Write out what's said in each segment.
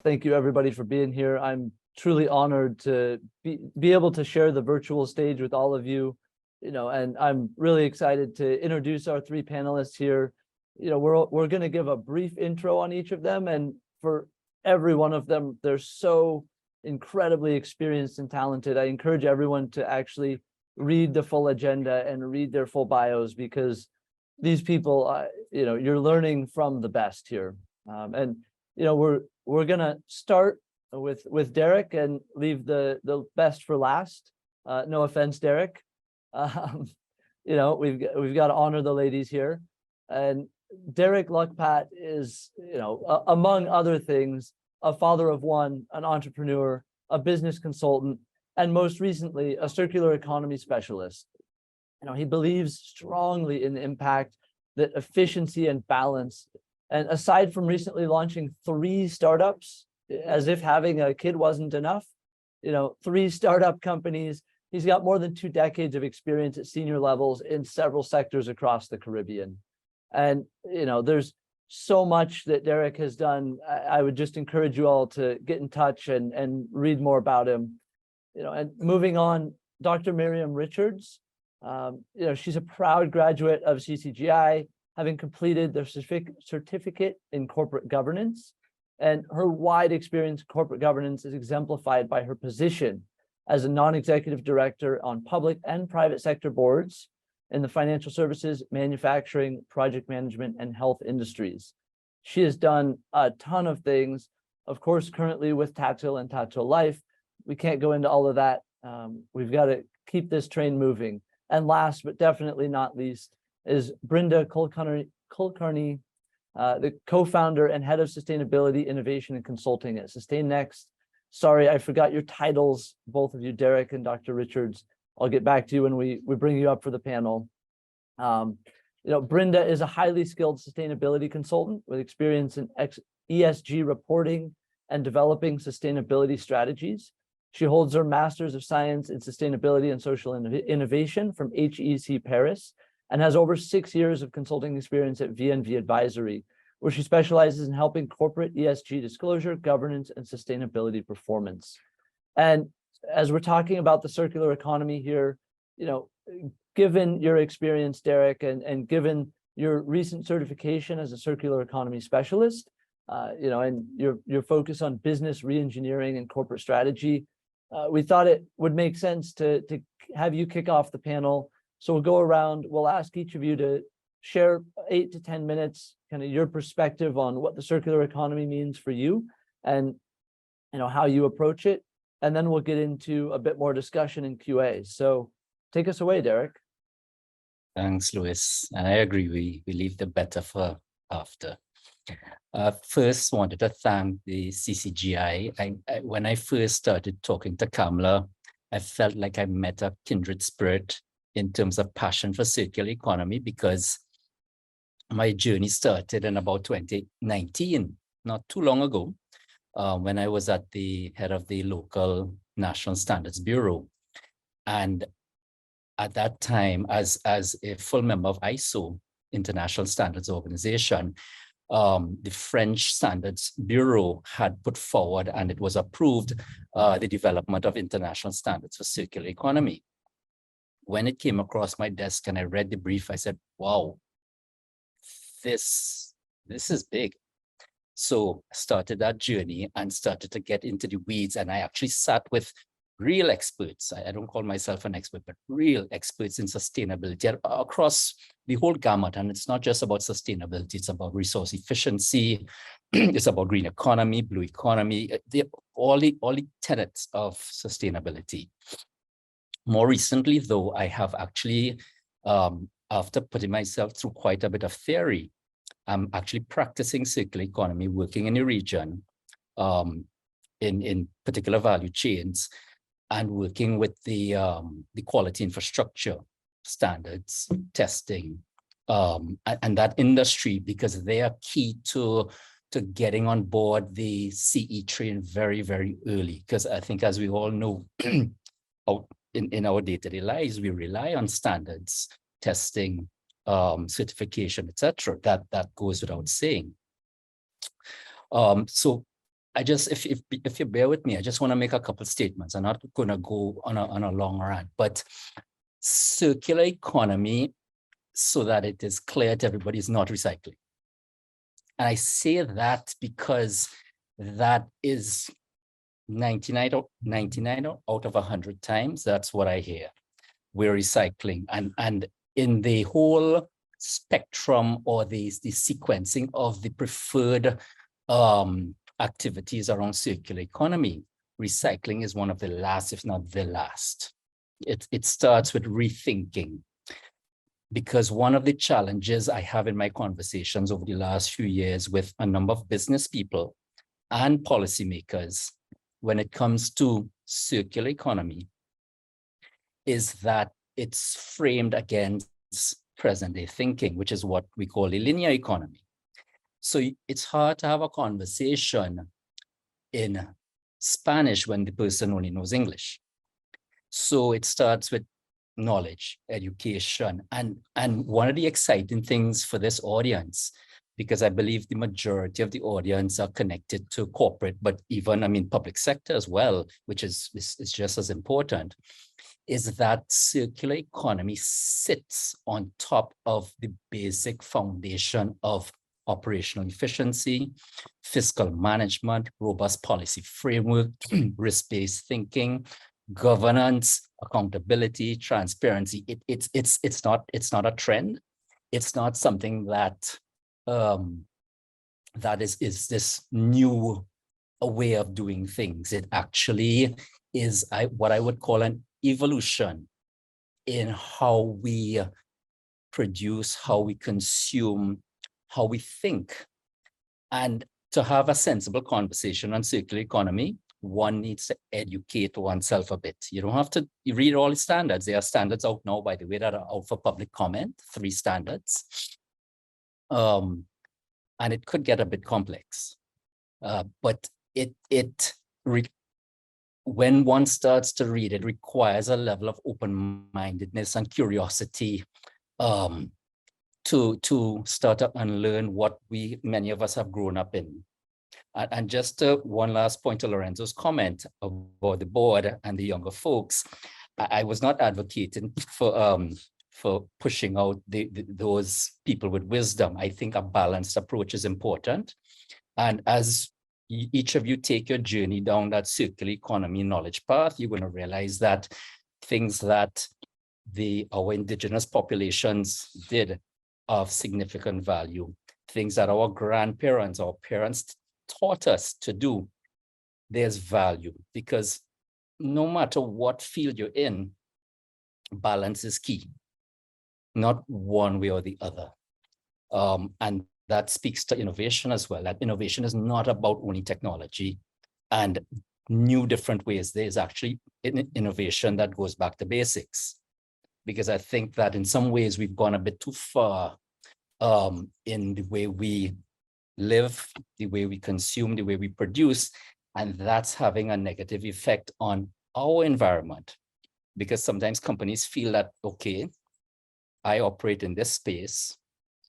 Thank you everybody for being here. I'm truly honored to be able to share the virtual stage with all of you, and I'm really excited to introduce our three panelists here. We're going to give a brief intro on each of them, and for every one of them, they're so incredibly experienced and talented. I encourage everyone to actually read the full agenda and read their full bios, because these people, you're learning from the best here. We're gonna start with Derek and leave the best for last. No offense, Derek. We've got to honor the ladies here. And Derek Luckpat is, among other things, a father of one, an entrepreneur, a business consultant, and most recently, a circular economy specialist. He believes strongly in the impact that efficiency and balance. And aside from recently launching 3 startups, as if having a kid wasn't enough, 3 startup companies, he's got more than 2 decades of experience at senior levels in several sectors across the Caribbean. And, there's so much that Derek has done. I would just encourage you all to get in touch and read more about him. And moving on, Dr. Maryam Richards, she's a proud graduate of CCGI, having completed their certificate in corporate governance, and her wide experience in corporate governance is exemplified by her position as a non-executive director on public and private sector boards in the financial services, manufacturing, project management, and health industries. She has done a ton of things, of course, currently with Tactile and Tactile Life. We can't go into all of that. We've got to keep this train moving. And last, but definitely not least, is Brinda Kulkarni, the co-founder and head of sustainability, innovation, and consulting at SustainNext. Sorry, I forgot your titles, both of you, Derek and Dr. Richards. I'll get back to you when we bring you up for the panel. Brinda is a highly skilled sustainability consultant with experience in ESG reporting and developing sustainability strategies. She holds her Master's of Science in Sustainability and Social Innovation from HEC Paris, and has over 6 years of consulting experience at VNV Advisory, where she specializes in helping corporate ESG disclosure, governance, and sustainability performance. And as we're talking about the circular economy here, given your experience, Derek, and given your recent certification as a circular economy specialist, and your focus on business reengineering and corporate strategy, we thought it would make sense to have you kick off the panel. So we'll go around, we'll ask each of you to share 8 to 10 minutes, kind of your perspective on what the circular economy means for you and how you approach it. And then we'll get into a bit more discussion and QA. So take us away, Derek. Thanks, Louis. And I agree, we leave the better for after. First, wanted to thank the CCGI. When I first started talking to Kamala, I felt like I met a kindred spirit in terms of passion for circular economy, because my journey started in about 2019, not too long ago, when I was at the head of the local National Standards Bureau. And at that time, as a full member of ISO, International Standards Organization, the French Standards Bureau had put forward, and it was approved, the development of international standards for circular economy. When it came across my desk and I read the brief, I said, wow, this is big. So I started that journey and started to get into the weeds, and I actually sat with real experts. I don't call myself an expert, but real experts in sustainability across the whole gamut. And it's not just about sustainability, it's about resource efficiency, it's about green economy, blue economy, all the tenets of sustainability. More recently, though, I have actually, after putting myself through quite a bit of theory, I'm actually practicing circular economy, working in a region, in particular value chains, and working with the quality infrastructure standards, testing, and that industry, because they are key to getting on board the CE train very, very early. Because I think, as we all know, in our day-to-day lives, we rely on standards, testing, certification, etc. That goes without saying. So if you bear with me, I just want to make a couple statements. I'm not going to go on a long rant, but circular economy, so that it is clear to everybody, is not recycling. And I say that because that is 99 out of 100 times, that's what I hear. We're recycling. And in the whole spectrum, or the sequencing of the preferred activities around circular economy, recycling is one of the last, if not the last. It starts with rethinking. Because one of the challenges I have in my conversations over the last few years with a number of business people and policymakers when it comes to circular economy is that it's framed against present day thinking, which is what we call a linear economy. So it's hard to have a conversation in Spanish when the person only knows English. So it starts with knowledge, education, and one of the exciting things for this audience, because I believe the majority of the audience are connected to corporate, but even, I mean, public sector as well, which is just as important, is that circular economy sits on top of the basic foundation of operational efficiency, fiscal management, robust policy framework, risk-based thinking, governance, accountability, transparency. It's not a trend. It's not something that that is this new way of doing things. It actually is what I would call an evolution in how we produce, how we consume, how we think. And to have a sensible conversation on circular economy, one needs to educate oneself a bit. You don't have to read all the standards. There are standards out now, by the way, that are out for public comment, 3 standards. And it could get a bit complex. But when one starts to read, it requires a level of open-mindedness and curiosity to start to unlearn what many of us have grown up in. And just one last point to Lorenzo's comment about the board and the younger folks, I was not advocating for pushing out those people with wisdom. I think a balanced approach is important. And as each of you take your journey down that circular economy knowledge path, you're going to realize that things that our indigenous populations did of significant value, things that our grandparents or parents taught us to do, there's value, because no matter what field you're in, balance is key, not one way or the other. And that speaks to innovation as well. That innovation is not about only technology and new different ways. There's actually innovation that goes back to basics, because I think that in some ways we've gone a bit too far in the way we live, the way we consume, the way we produce, and that's having a negative effect on our environment. Because sometimes companies feel that, okay, I operate in this space,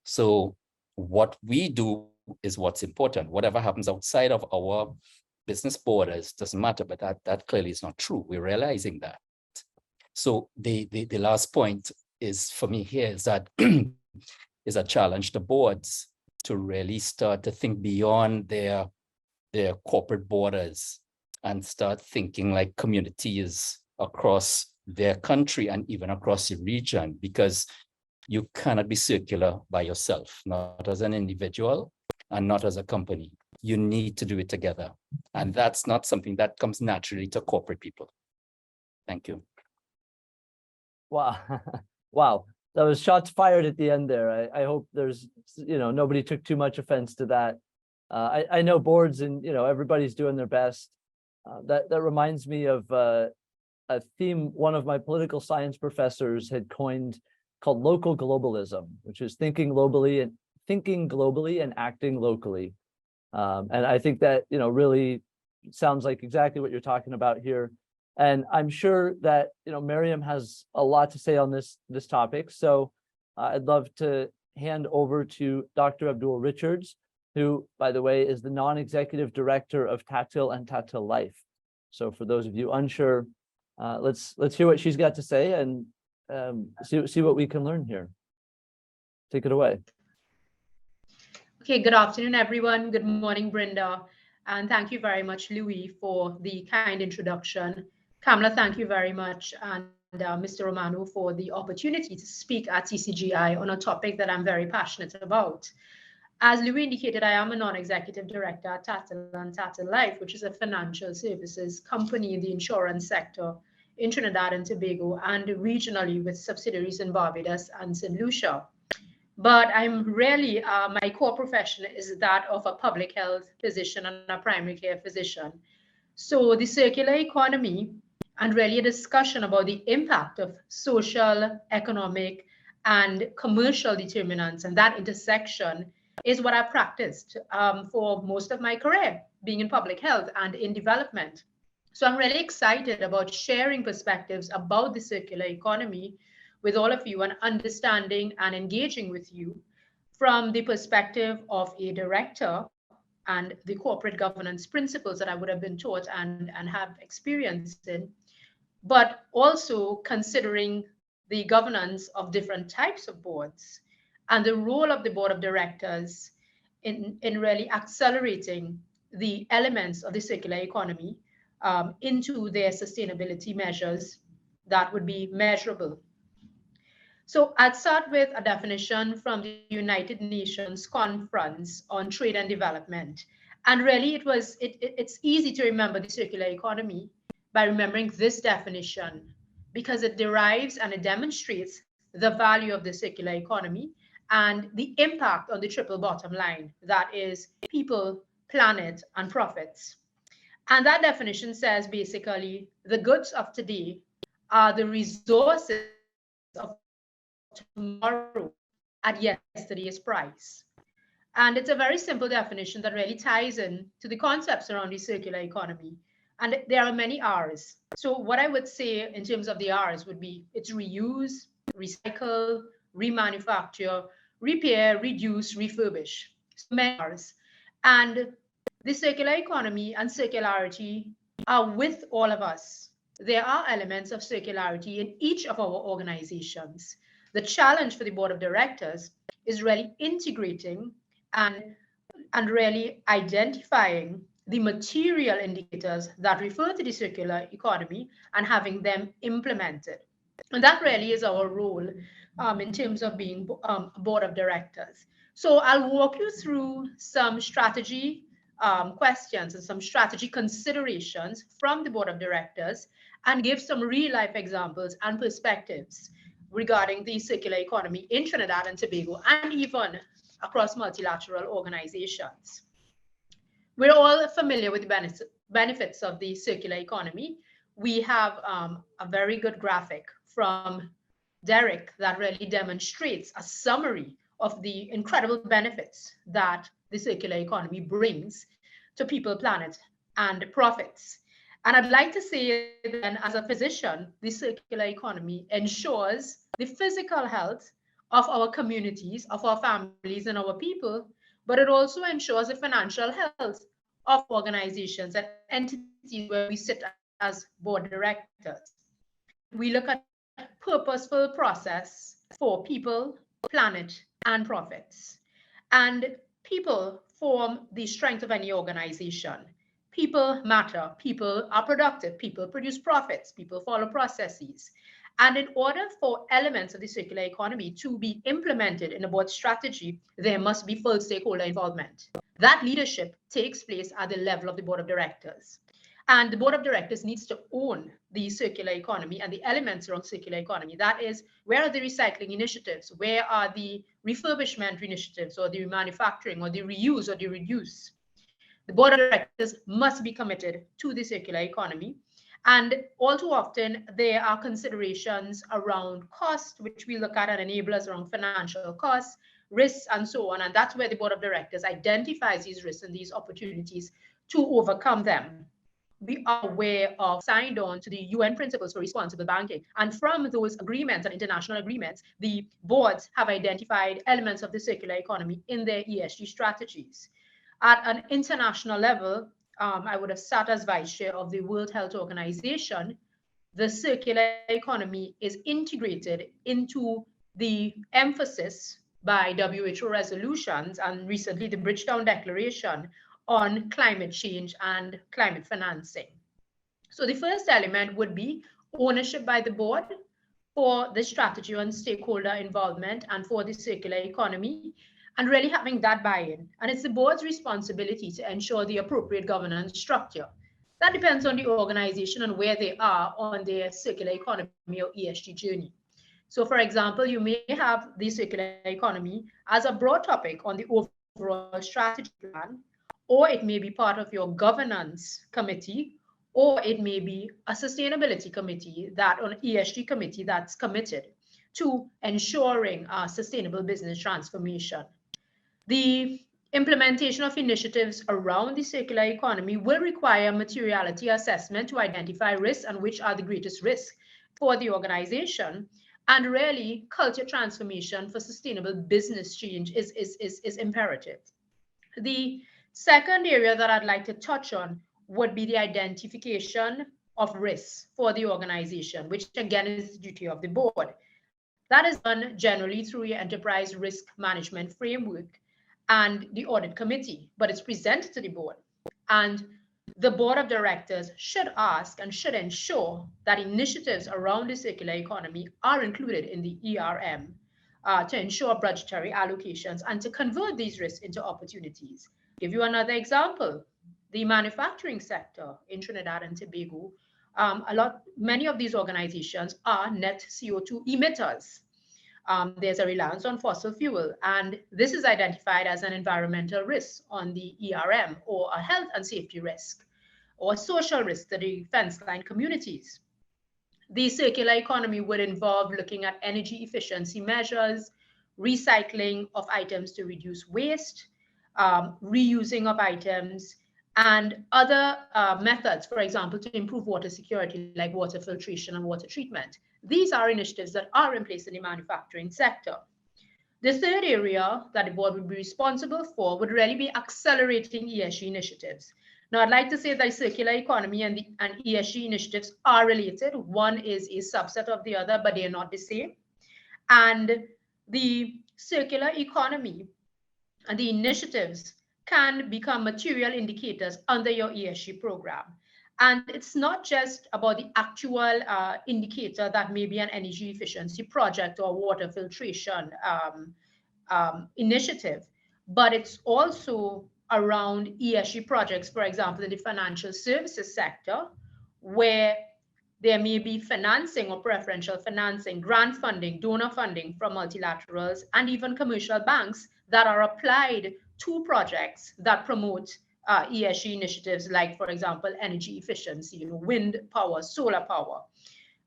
so what we do is what's important. Whatever happens outside of our business borders doesn't matter, but that clearly is not true. We're realizing that. So the last point is, for me here, is that is a challenge to boards to really start to think beyond their corporate borders and start thinking like communities across their country and even across the region, because you cannot be circular by yourself, not as an individual and not as a company. You need to do it together. And that's not something that comes naturally to corporate people. Thank you. Wow. Wow. That was shots fired at the end there. I hope there's, nobody took too much offense to that. I know boards and, everybody's doing their best. That reminds me of a theme one of my political science professors had coined, called local globalism, which is thinking globally and acting locally. And I think that, really sounds like exactly what you're talking about here. And I'm sure that, Maryam has a lot to say on this topic. So I'd love to hand over to Dr. Abdool-Richards, who, by the way, is the non-executive director of Tactile and Tactile Life. So for those of you unsure, let's hear what she's got to say and see what we can learn here. Take it away. Okay, good afternoon, everyone. Good morning, Brinda. And thank you very much, Louis, for the kind introduction. Kamala, thank you very much. And Mr. Romano for the opportunity to speak at CCGI on a topic that I'm very passionate about. As Louis indicated, I am a non-executive director at Tactile and Tactile Life, which is a financial services company in the insurance sector in Trinidad and Tobago and regionally with subsidiaries in Barbados and St. Lucia. But I'm really, my core profession is that of a public health physician and a primary care physician. So the circular economy and really a discussion about the impact of social, economic, and commercial determinants and that intersection is what I've practiced for most of my career, being in public health and in development. So I'm really excited about sharing perspectives about the circular economy with all of you and understanding and engaging with you from the perspective of a director and the corporate governance principles that I would have been taught and have experience in, but also considering the governance of different types of boards and the role of the board of directors in really accelerating the elements of the circular economy into their sustainability measures that would be measurable. So I'd start with a definition from the United Nations Conference on Trade and Development. And really it's easy to remember the circular economy by remembering this definition because it derives and it demonstrates the value of the circular economy and the impact on the triple bottom line, that is people, planet, and profits. And that definition says basically the goods of today are the resources of tomorrow at yesterday's price. And it's a very simple definition that really ties in to the concepts around the circular economy. And there are many R's. So what I would say in terms of the R's would be it's reuse, recycle, remanufacture, repair, reduce, refurbish. So many R's. And the circular economy and circularity are with all of us. There are elements of circularity in each of our organizations. The challenge for the board of directors is really integrating and really identifying the material indicators that refer to the circular economy and having them implemented. And that really is our role in terms of being a board of directors. So I'll walk you through some strategy questions and some strategy considerations from the board of directors and give some real life examples and perspectives regarding the circular economy in Trinidad and Tobago and even across multilateral organizations. We're all familiar with the benefits of the circular economy. We have a very good graphic from Derek that really demonstrates a summary of the incredible benefits that the circular economy brings to people, planet, and profits. And I'd like to say then, as a physician, the circular economy ensures the physical health of our communities, of our families, and our people, but it also ensures the financial health of organizations and entities where we sit as board directors. We look at purposeful process for people, planet, and profits. And people form the strength of any organization. People matter, people are productive, people produce profits, people follow processes. And in order for elements of the circular economy to be implemented in a board strategy, there must be full stakeholder involvement. That leadership takes place at the level of the board of directors. And the board of directors needs to own the circular economy and the elements around circular economy. That is, where are the recycling initiatives? Where are the refurbishment initiatives or the remanufacturing or the reuse or the reduce? The board of directors must be committed to the circular economy. And all too often, there are considerations around cost, which we look at, and enablers around financial costs, risks, and so on. And that's where the board of directors identifies these risks and these opportunities to overcome them. We are aware of signed on to the UN principles for responsible banking. And from those agreements and international agreements, the boards have identified elements of the circular economy in their ESG strategies. At an international level, I would have sat as vice chair of the World Health Organization. The circular economy is integrated into the emphasis by WHO resolutions and recently the Bridgetown Declaration on climate change and climate financing. So the first element would be ownership by the board for the strategy on stakeholder involvement and for the circular economy, and really having that buy-in. And it's the board's responsibility to ensure the appropriate governance structure. That depends on the organization and where they are on their circular economy or ESG journey. So for example, you may have the circular economy as a broad topic on the overall strategy plan, or it may be part of your governance committee, or it may be a sustainability committee, that or an ESG committee that's committed to ensuring sustainable business transformation. The implementation of initiatives around the circular economy will require materiality assessment to identify risks and which are the greatest risks for the organization. And really, culture transformation for sustainable business change is imperative. The second area that I'd like to touch on would be the identification of risks for the organization, which again is the duty of the board. That is done generally through your enterprise risk management framework and the audit committee, but it's presented to the board. And the board of directors should ask and should ensure that initiatives around the circular economy are included in the ERM to ensure budgetary allocations and to convert these risks into opportunities. Give you another example, the manufacturing sector in Trinidad and Tobago. Many of these organizations are net CO2 emitters. There's a reliance on fossil fuel, and this is identified as an environmental risk on the ERM, or a health and safety risk, or social risk to the fence line communities. The circular economy would involve looking at energy efficiency measures, recycling of items to reduce waste, reusing of items, and other methods, for example, to improve water security, like water filtration and water treatment. These are initiatives that are in place in the manufacturing sector. The third area that the board would be responsible for would really be accelerating ESG initiatives. Now, I'd like to say that circular economy and ESG initiatives are related. One is a subset of the other, but they are not the same. And the circular economy and the initiatives can become material indicators under your ESG program. And it's not just about the actual indicator that may be an energy efficiency project or water filtration initiative, but it's also around ESG projects, for example, in the financial services sector, where there may be financing or preferential financing, grant funding, donor funding from multilaterals, and even commercial banks that are applied to projects that promote ESG initiatives, like, for example, energy efficiency, wind power, solar power.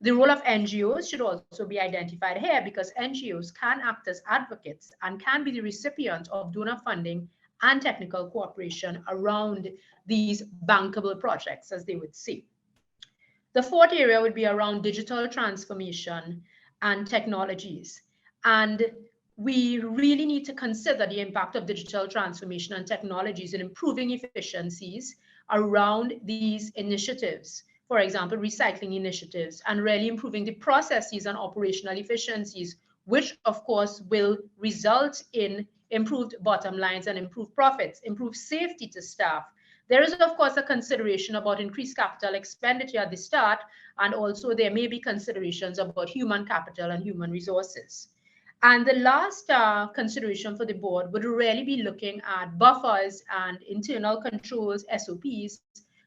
The role of NGOs should also be identified here, because NGOs can act as advocates and can be the recipient of donor funding and technical cooperation around these bankable projects, as they would say. The fourth area would be around digital transformation and technologies. And we really need to consider the impact of digital transformation and technologies in improving efficiencies around these initiatives. For example, recycling initiatives, and really improving the processes and operational efficiencies, which of course will result in improved bottom lines and improved profits, improved safety to staff. There is, of course, a consideration about increased capital expenditure at the start, and also there may be considerations about human capital and human resources. And the last consideration for the board would really be looking at buffers and internal controls, SOPs,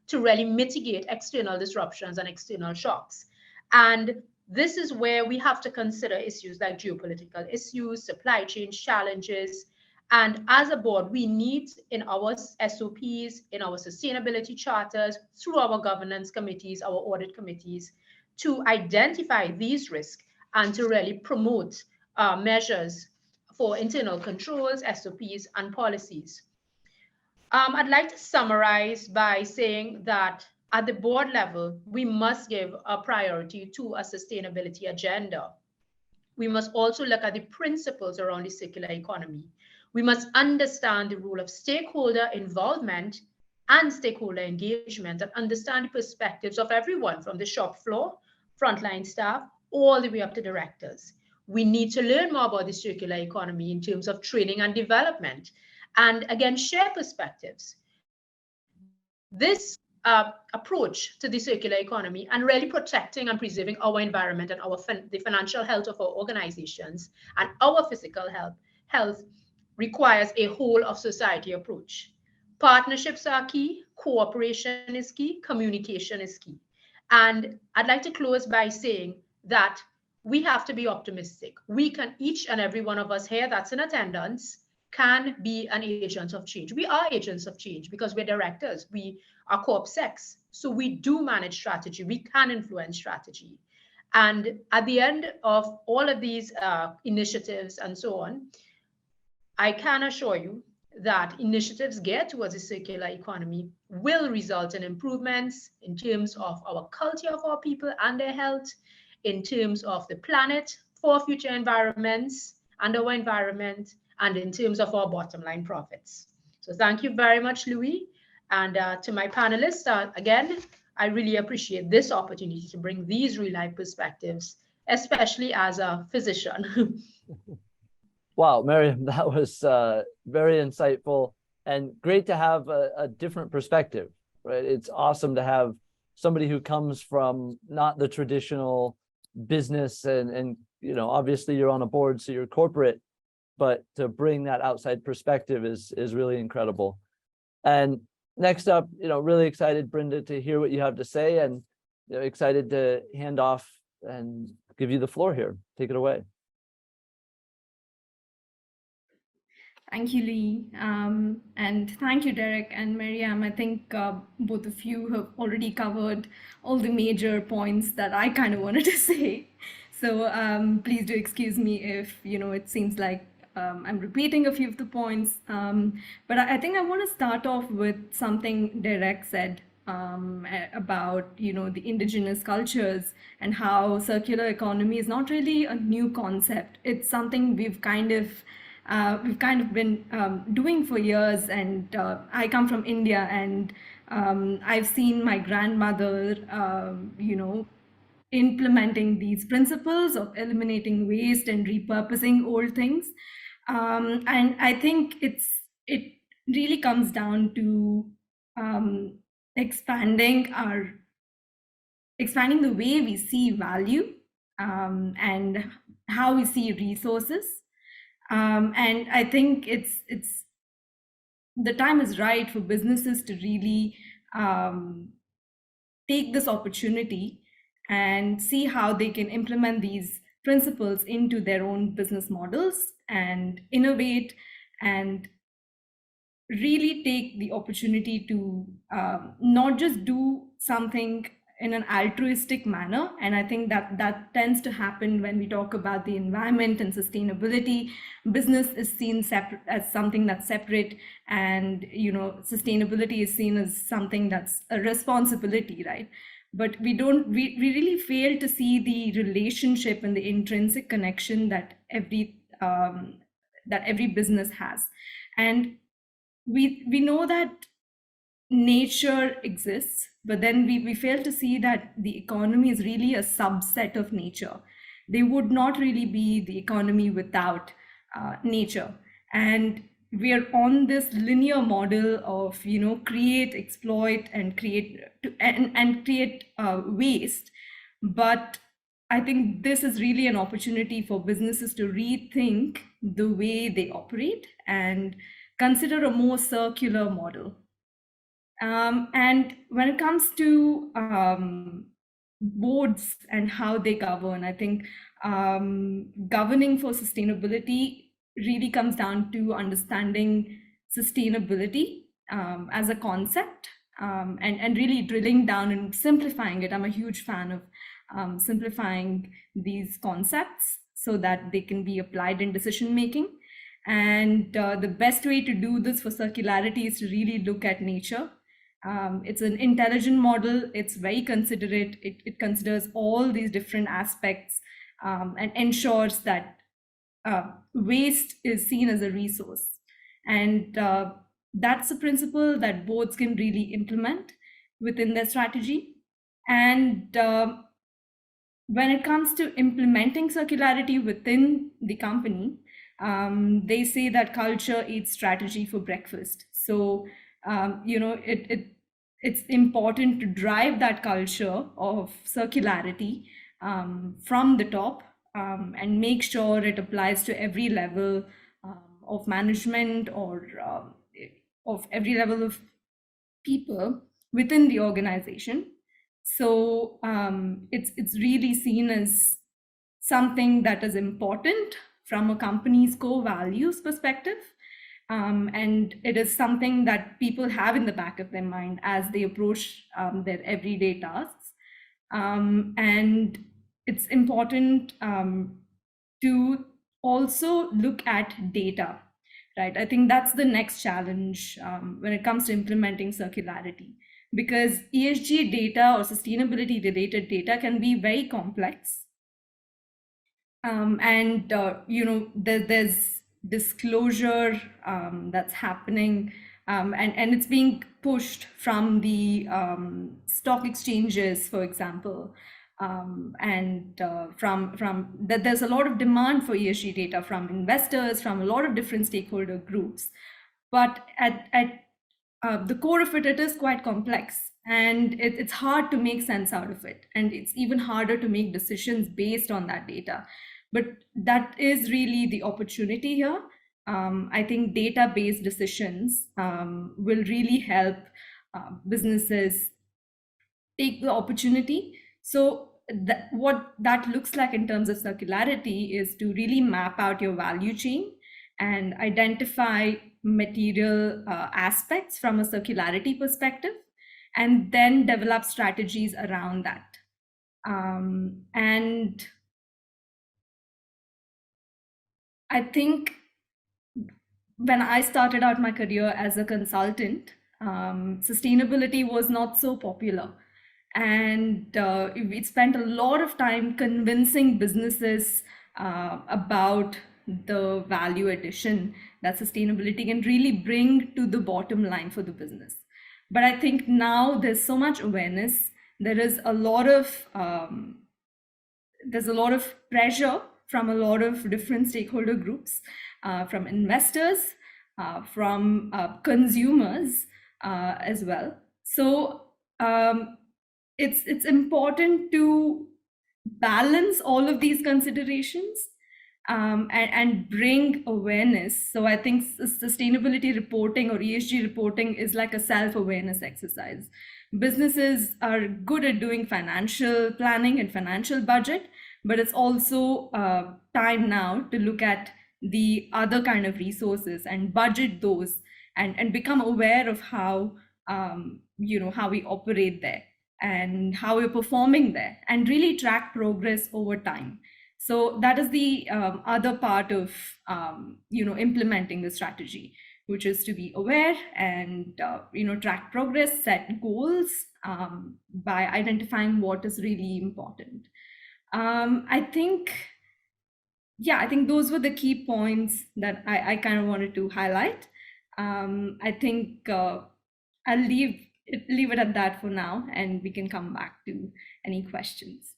to really mitigate external disruptions and external shocks. And this is where we have to consider issues like geopolitical issues, supply chain challenges. And as a board, we need in our SOPs, in our sustainability charters, through our governance committees, our audit committees, to identify these risks and to really promote measures for internal controls, SOPs, and policies. I'd like to summarize by saying that at the board level, we must give a priority to a sustainability agenda. We must also look at the principles around the circular economy. We must understand the role of stakeholder involvement and stakeholder engagement and understand the perspectives of everyone from the shop floor, frontline staff, all the way up to directors. We need to learn more about the circular economy in terms of training and development, and again, share perspectives. This approach to the circular economy and really protecting and preserving our environment and the financial health of our organizations and our physical health requires a whole of society approach. Partnerships are key, cooperation is key, communication is key. And I'd like to close by saying that we have to be optimistic. We can, each and every one of us here that's in attendance, can be an agent of change. We are agents of change because we're directors, we are corp sex. So we do manage strategy, we can influence strategy. And at the end of all of these initiatives and so on, I can assure you that initiatives geared towards a circular economy will result in improvements in terms of our culture of our people and their health, in terms of the planet for future environments and our environment, and in terms of our bottom line profits. So thank you very much, Louis. And to my panelists, again, I really appreciate this opportunity to bring these real life perspectives, especially as a physician. Wow, Maryam, that was very insightful and great to have a different perspective, right? It's awesome to have somebody who comes from not the traditional business and obviously you're on a board, so you're corporate, but to bring that outside perspective is really incredible. And next up, really excited, Brinda, to hear what you have to say, and excited to hand off and give you the floor here. Take it away. Thank you, Lee. And thank you, Derek and Maryam. I think both of you have already covered all the major points that I kind of wanted to say. So please do excuse me if, it seems like I'm repeating a few of the points. But I think I want to start off with something Derek said about, the indigenous cultures and how circular economy is not really a new concept. It's something we've kind of been doing for years, and I come from India, and I've seen my grandmother, implementing these principles of eliminating waste and repurposing old things, and I think it really comes down to expanding the way we see value and how we see resources. And I think it's the time is right for businesses to really take this opportunity and see how they can implement these principles into their own business models and innovate and really take the opportunity to not just do something in an altruistic manner. And I think that tends to happen when we talk about the environment and sustainability. Business is seen as something that's separate, and sustainability is seen as something that's a responsibility, right? But we really fail to see the relationship and the intrinsic connection that every business has. And we know that nature exists, but then we fail to see that the economy is really a subset of nature. There would not really be the economy without nature. And we are on this linear model of create, exploit, and create waste. But I think this is really an opportunity for businesses to rethink the way they operate and consider a more circular model. And when it comes to boards and how they govern, I think governing for sustainability really comes down to understanding sustainability as a concept and really drilling down and simplifying it. I'm a huge fan of simplifying these concepts so that they can be applied in decision making. And the best way to do this for circularity is to really look at nature. It's an intelligent model. It's very considerate. It considers all these different aspects and ensures that waste is seen as a resource. And that's a principle that boards can really implement within their strategy. And when it comes to implementing circularity within the company, they say that culture eats strategy for breakfast. So, it's important to drive that culture of circularity from the top, and make sure it applies to every level of management, or of every level of people within the organization. So it's really seen as something that is important from a company's core values perspective. And it is something that people have in the back of their mind as they approach their everyday tasks. And it's important to also look at data, right? I think that's the next challenge when it comes to implementing circularity, because ESG data or sustainability related data can be very complex. And there's disclosure that's happening, and it's being pushed from the stock exchanges, for example, and from that there's a lot of demand for ESG data from investors, from a lot of different stakeholder groups. But at the core of it is quite complex, and it's hard to make sense out of it, and it's even harder to make decisions based on that data. But that is really the opportunity here. I think data-based decisions will really help businesses take the opportunity. So what that looks like in terms of circularity is to really map out your value chain and identify material aspects from a circularity perspective, and then develop strategies around that. And I think when I started out my career as a consultant, sustainability was not so popular. And we spent a lot of time convincing businesses about the value addition that sustainability can really bring to the bottom line for the business. But I think now there's so much awareness. There is a lot of pressure from a lot of different stakeholder groups, from investors, from consumers as well. So it's important to balance all of these considerations and bring awareness. So I think sustainability reporting or ESG reporting is like a self-awareness exercise. Businesses are good at doing financial planning and financial budget, but it's also time now to look at the other kind of resources and budget those, and become aware of how how we operate there and how we're performing there, and really track progress over time. So that is the other part of implementing the strategy, which is to be aware and track progress, set goals by identifying what is really important. I think those were the key points that I kind of wanted to highlight. I think I'll leave it at that for now, and we can come back to any questions.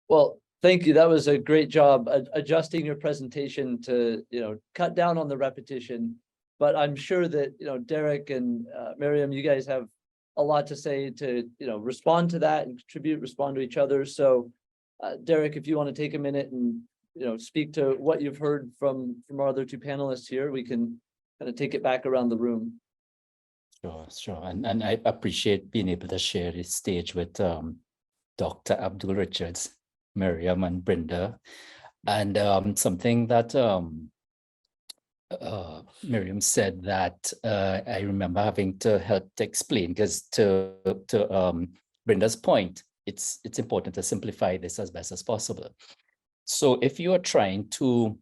Well, thank you. That was a great job adjusting your presentation to, cut down on the repetition. But I'm sure that, Derek and Maryam, you guys have a lot to say to, respond to that and contribute, respond to each other. So Derek, if you want to take a minute and, speak to what you've heard from our other two panelists here, we can kind of take it back around the room. Sure. And I appreciate being able to share this stage with Dr. Abdool-Richards, Maryam, and Brinda. And something that Maryam said that I remember having to help to explain, because to Brinda's point, it's important to simplify this as best as possible. So if you are trying to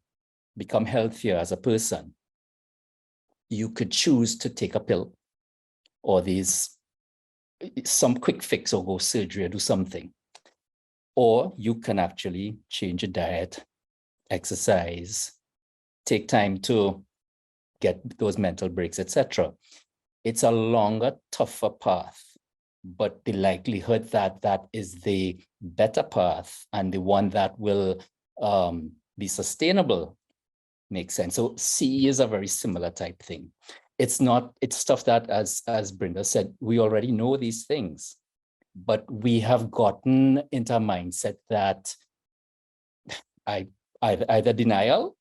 become healthier as a person, you could choose to take a pill, or some quick fix, or go surgery or do something. Or you can actually change your diet, exercise, take time to get those mental breaks, etc. It's a longer, tougher path, but the likelihood that that is the better path and the one that will be sustainable makes sense. So CE is a very similar type thing. It's stuff that, as Brinda said, we already know these things, but we have gotten into a mindset that either denial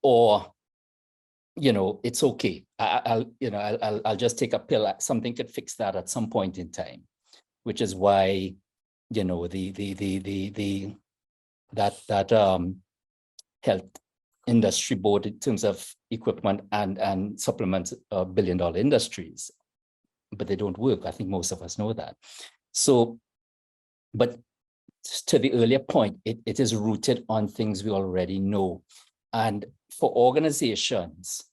or, it's okay. I'll just take a pill. Something could fix that at some point in time, which is why, that health industry board in terms of equipment and supplements billion-dollar industries, but they don't work. I think most of us know that. So, but to the earlier point, it is rooted on things we already know. And for organizations,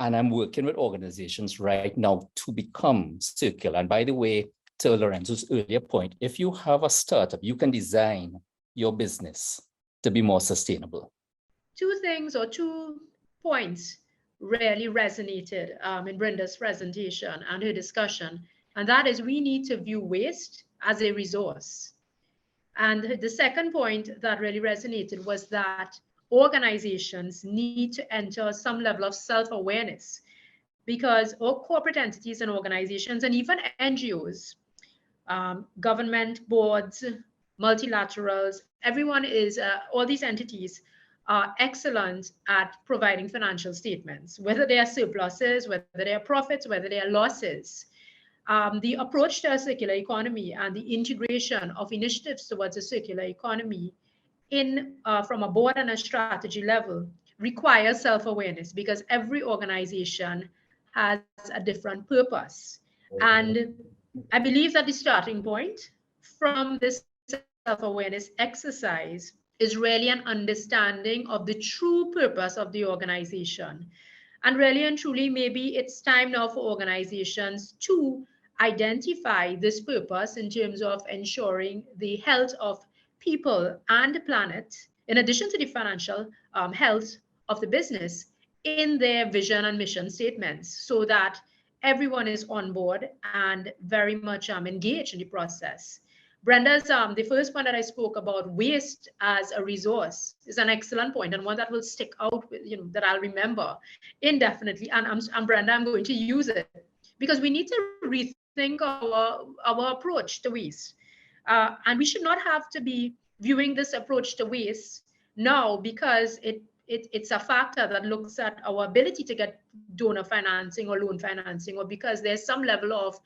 and I'm working with organizations right now to become circular. And by the way, to Lorenzo's earlier point, if you have a startup, you can design your business to be more sustainable. Two things or 2 points really resonated in Brinda's presentation and her discussion, and that is we need to view waste as a resource. And the second point that really resonated was that organizations need to enter some level of self-awareness, because all corporate entities and organizations and even NGOs, government boards, multilaterals, everyone is, all these entities are excellent at providing financial statements, whether they are surpluses, whether they are profits, whether they are losses. The approach to a circular economy and the integration of initiatives towards a circular economy from a board and a strategy level requires self-awareness, because every organization has a different purpose. And I believe that the starting point from this self-awareness exercise is really an understanding of the true purpose of the organization. And really and truly, maybe it's time now for organizations to identify this purpose in terms of ensuring the health of people and the planet, in addition to the financial health of the business, in their vision and mission statements, so that everyone is on board and very much engaged in the process. Brenda's, the first one that I spoke about, waste as a resource, is an excellent point, and one that will stick out with, that I'll remember indefinitely. And Brenda, I'm going to use it, because we need to rethink our approach to waste. And we should not have to be viewing this approach to waste now, because it's a factor that looks at our ability to get donor financing or loan financing, or because there's some level of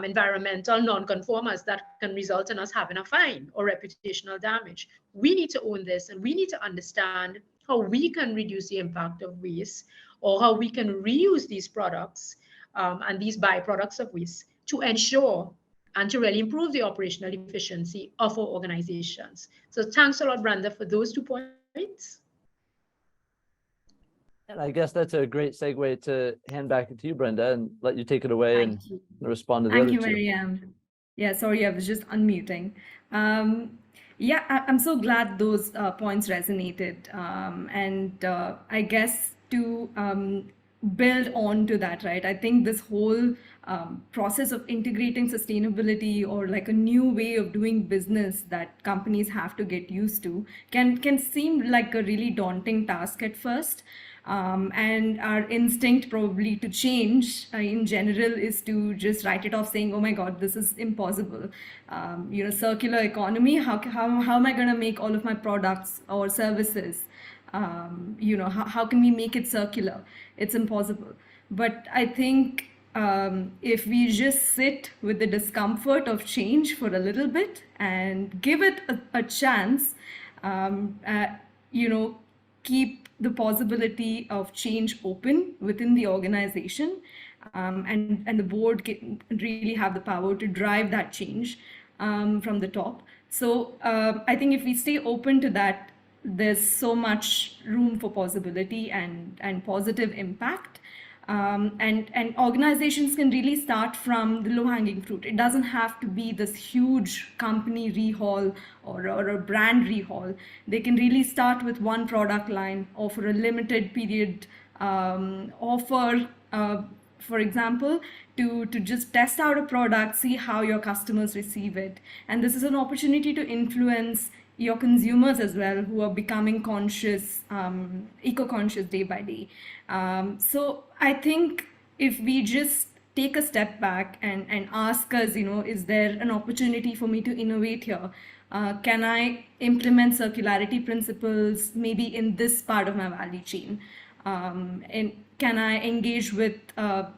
environmental non-conformers that can result in us having a fine or reputational damage. We need to own this, and we need to understand how we can reduce the impact of waste, or how we can reuse these products and these byproducts of waste to ensure and to really improve the operational efficiency of our organizations. So thanks a lot, Brenda, for those 2 points. And I guess that's a great segue to hand back to you, Brenda, and let you take it away and respond to the other two. Thank you, Maryam. Yeah, sorry, I was just unmuting. Yeah, I'm so glad those points resonated. And I guess to build on to that, right? I think this whole process of integrating sustainability, or like a new way of doing business that companies have to get used to, can seem like a really daunting task at first. And our instinct probably to change in general is to just write it off, saying, oh my God, this is impossible. Circular economy, how am I going to make all of my products or services? How can we make it circular? It's impossible. But I think if we just sit with the discomfort of change for a little bit and give it a chance, keep the possibility of change open within the organization, and the board can really have the power to drive that change from the top. So I think if we stay open to that, there's so much room for possibility and positive impact. And organizations can really start from the low-hanging fruit. It doesn't have to be this huge company rehaul or a brand rehaul. They can really start with one product line, or for a limited period offer, for example, to just test out a product, see how your customers receive it. And this is an opportunity to influence your consumers as well, who are becoming conscious, eco-conscious day by day. So I think if we just take a step back and ask us, is there an opportunity for me to innovate here? Can I implement circularity principles maybe in this part of my value chain? And can I engage with a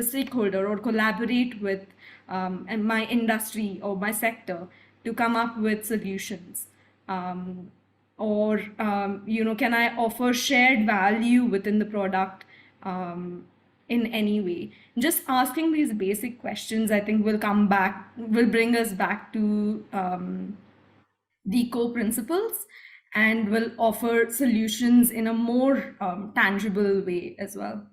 stakeholder or collaborate with and my industry or my sector to come up with solutions? Can I offer shared value within the product in any way? Just asking these basic questions, I think, will bring us back to the core principles and will offer solutions in a more tangible way as well.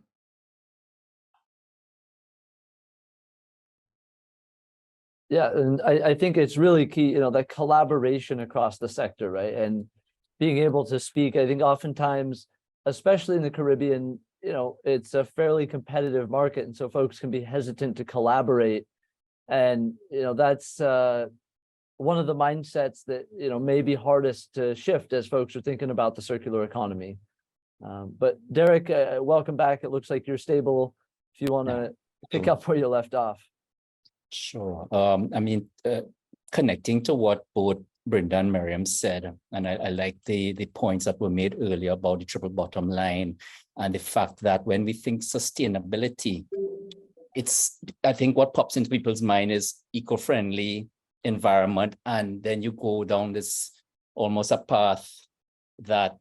Yeah, and I think it's really key, that collaboration across the sector, right? And being able to speak, I think oftentimes, especially in the Caribbean, it's a fairly competitive market. And so folks can be hesitant to collaborate. And, that's one of the mindsets that, may be hardest to shift as folks are thinking about the circular economy. But Derek, welcome back. It looks like you're stable. If you want to pick up where you left off. Sure. Connecting to what both Brinda and Maryam said, and I like the points that were made earlier about the triple bottom line and the fact that when we think sustainability, I think what pops into people's mind is eco-friendly environment, and then you go down this almost a path that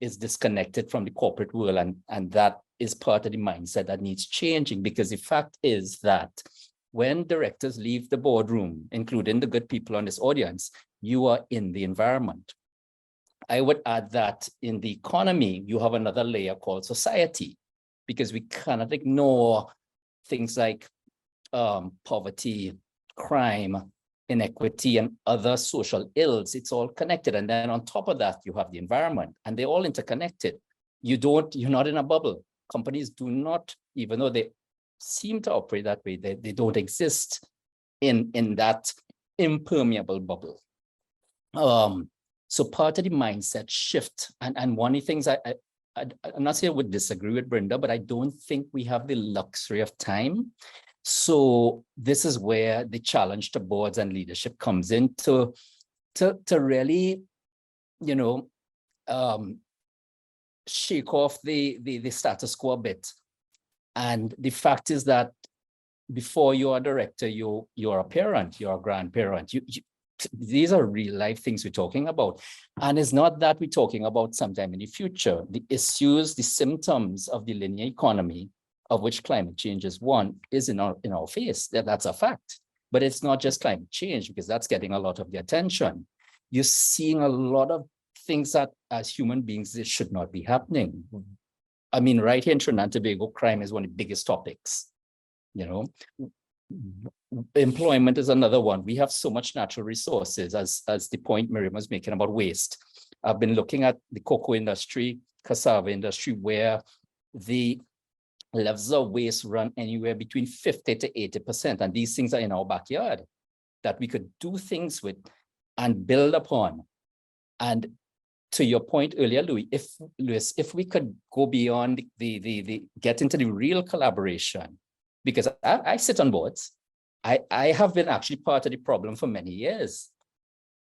is disconnected from the corporate world, and that is part of the mindset that needs changing, because the fact is that when directors leave the boardroom, including the good people on this audience, you are in the environment. I would add that in the economy, you have another layer called society, because we cannot ignore things like poverty, crime, inequity, and other social ills. It's all connected. And then on top of that, you have the environment, and they're all interconnected. You're not in a bubble. Companies do not, even though they seem to operate that way, they don't exist in that impermeable bubble. So part of the mindset shift, and one of the things I'm not saying I would disagree with Brinda, but I don't think we have the luxury of time. So this is where the challenge to boards and leadership comes in to really, shake off the status quo a bit. And the fact is that before you're a director, you're a parent, you're a grandparent. These are real life things we're talking about. And it's not that we're talking about sometime in the future. The issues, the symptoms of the linear economy, of which climate change is one, is in our face. That's a fact. But it's not just climate change, because that's getting a lot of the attention. You're seeing a lot of things that as human beings, this should not be happening. I mean, right here in Trinidad and Tobago, crime is one of the biggest topics. Employment is another one. We have so much natural resources, as the point Maryam was making about waste. I've been looking at the cocoa industry, cassava industry, where the levels of waste run anywhere between 50 to 80%. And these things are in our backyard that we could do things with and build upon. And to your point earlier, Louis, if we could go beyond the get into the real collaboration, because I sit on boards, I have been actually part of the problem for many years,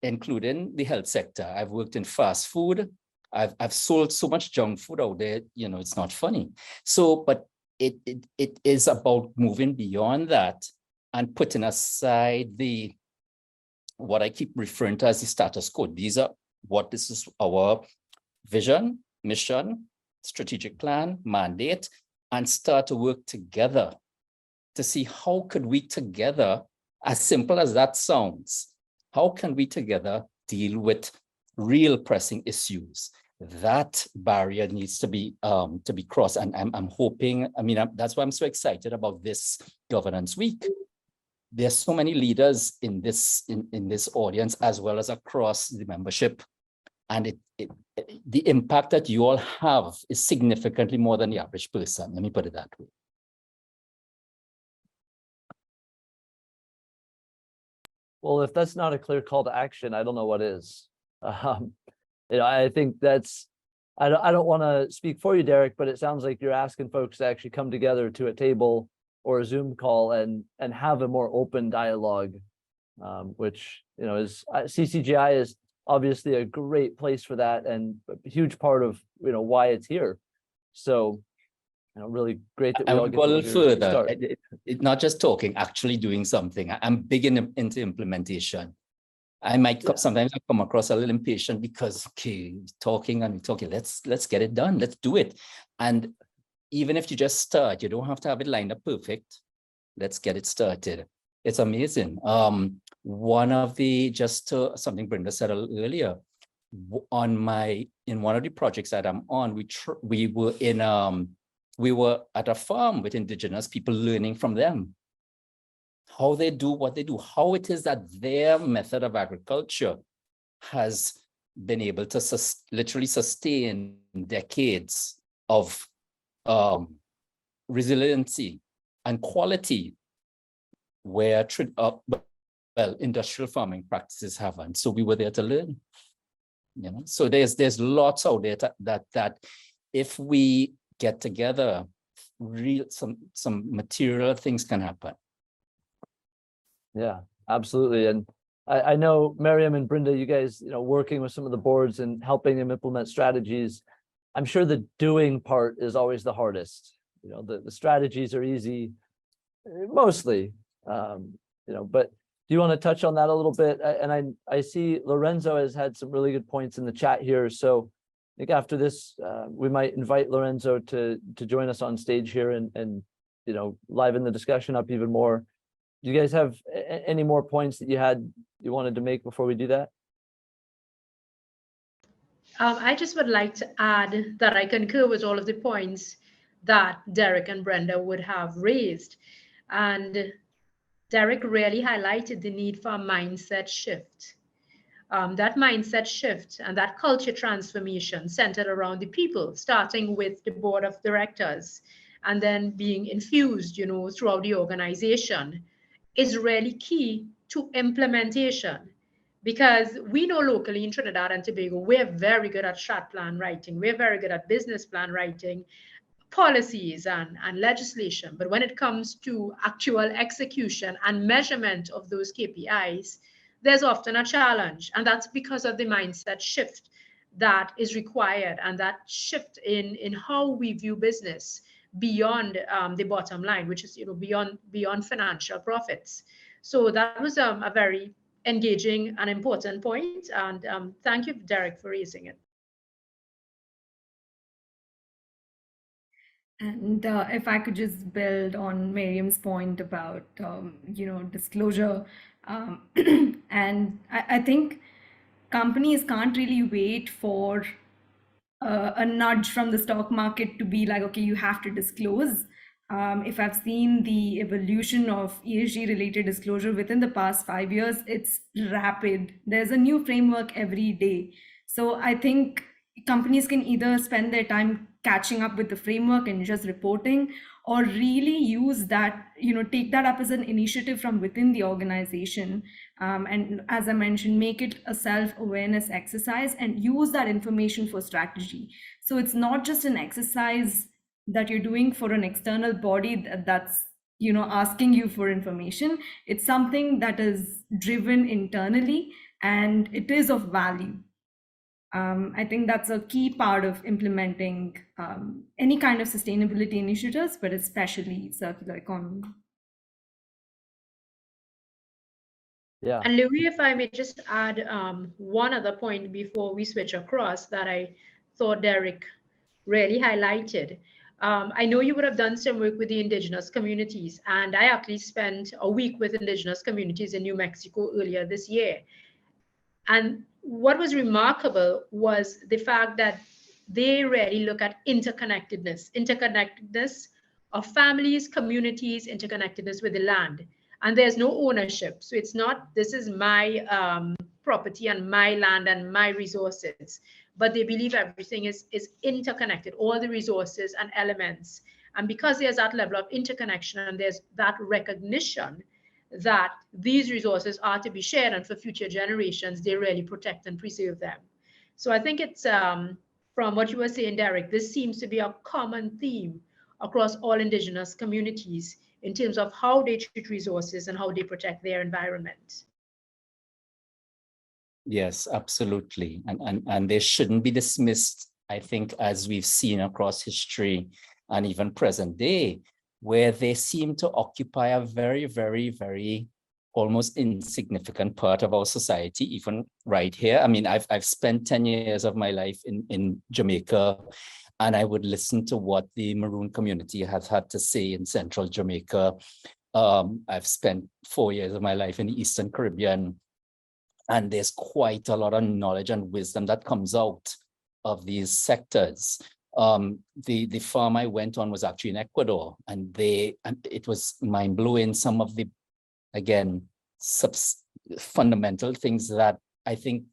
including the health sector. I've worked in fast food. I've sold so much junk food out there, it's not funny. So, but it is about moving beyond that and putting aside what I keep referring to as the status quo. This is our vision, mission, strategic plan, mandate, and start to work together to see how could we together, as simple as that sounds, how can we together deal with real pressing issues? That barrier needs to be crossed, and I'm hoping. That's why I'm so excited about this Governance Week. There's so many leaders in this audience, as well as across the membership, And the impact that you all have is significantly more than the average person. Let me put it that way. Well, if that's not a clear call to action, I don't know what is. I think that's, I don't want to speak for you, Derek, but it sounds like you're asking folks to actually come together to a table or a Zoom call and have a more open dialogue, which, is CCGI is obviously a great place for that and a huge part of, why it's here. So, really great that we all I get go a to little hear you further. start. It's not just talking, actually doing something. I'm big into implementation. I might sometimes I come across a little impatient because talking, let's get it done, let's do it. And even if you just start, you don't have to have it lined up perfect. Let's get it started. It's amazing. One of the something Brinda said earlier, in one of the projects that I'm on, we were at a farm with indigenous people, learning from them how they do what they do, how it is that their method of agriculture has been able to literally sustain decades of resiliency and quality where industrial farming practices haven't. So we were there to learn. So there's lots out there that if we get together, some material things can happen. Yeah, absolutely. And I know Maryam and Brinda, you guys, working with some of the boards and helping them implement strategies. I'm sure the doing part is always the hardest. The strategies are easy, mostly, but do you want to touch on that a little bit? And I see Lorenzo has had some really good points in the chat here. So I think after this, we might invite Lorenzo to join us on stage here and liven the discussion up even more. Do you guys have any more points that you wanted to make before we do that? I just would like to add that I concur with all of the points that Derek and Brinda would have raised. And Derek really highlighted the need for a mindset shift. That mindset shift and that culture transformation centered around the people, starting with the board of directors and then being infused, throughout the organization, is really key to implementation. Because we know locally in Trinidad and Tobago, we're very good at strat plan writing. We're very good at business plan writing, policies and legislation. But when it comes to actual execution and measurement of those KPIs, there's often a challenge. And that's because of the mindset shift that is required and that shift in how we view business beyond the bottom line, which is beyond financial profits. So that was a very engaging and important point. And thank you, Derek, for raising it. And if I could just build on Maryam's point about, disclosure, and I think companies can't really wait for a nudge from the stock market to be like, okay, you have to disclose. If I've seen the evolution of ESG related disclosure within the past 5 years, it's rapid. There's a new framework every day. So I think companies can either spend their time catching up with the framework and just reporting, or really use that, take that up as an initiative from within the organization. And as I mentioned, make it a self-awareness exercise and use that information for strategy. So it's not just an exercise that you're doing for an external body that's, asking you for information. It's something that is driven internally and it is of value. I think that's a key part of implementing any kind of sustainability initiatives, but especially circular economy. Yeah. And Louis, if I may just add one other point before we switch across that I thought Derek really highlighted. I know you would have done some work with the indigenous communities, and I actually spent a week with indigenous communities in New Mexico earlier this year. And what was remarkable was the fact that they really look at interconnectedness of families, communities, interconnectedness with the land. And there's no ownership. So it's not, this is my property and my land and my resources, but they believe everything is interconnected, all the resources and elements. And because there's that level of interconnection and there's that recognition that these resources are to be shared and for future generations, they really protect and preserve them. So I think it's, from what you were saying, Derek, this seems to be a common theme across all Indigenous communities in terms of how they treat resources and how they protect their environment. Yes, absolutely. And they shouldn't be dismissed, I think, as we've seen across history and even present day, where they seem to occupy a very, very, very almost insignificant part of our society, even right here. I mean, I've spent 10 years of my life in Jamaica, and I would listen to what the Maroon community has had to say in central Jamaica. I've spent 4 years of my life in the Eastern Caribbean, and there's quite a lot of knowledge and wisdom that comes out of these sectors. The farm I went on was actually in Ecuador, and it was mind-blowing. Some of the, again, fundamental things that I think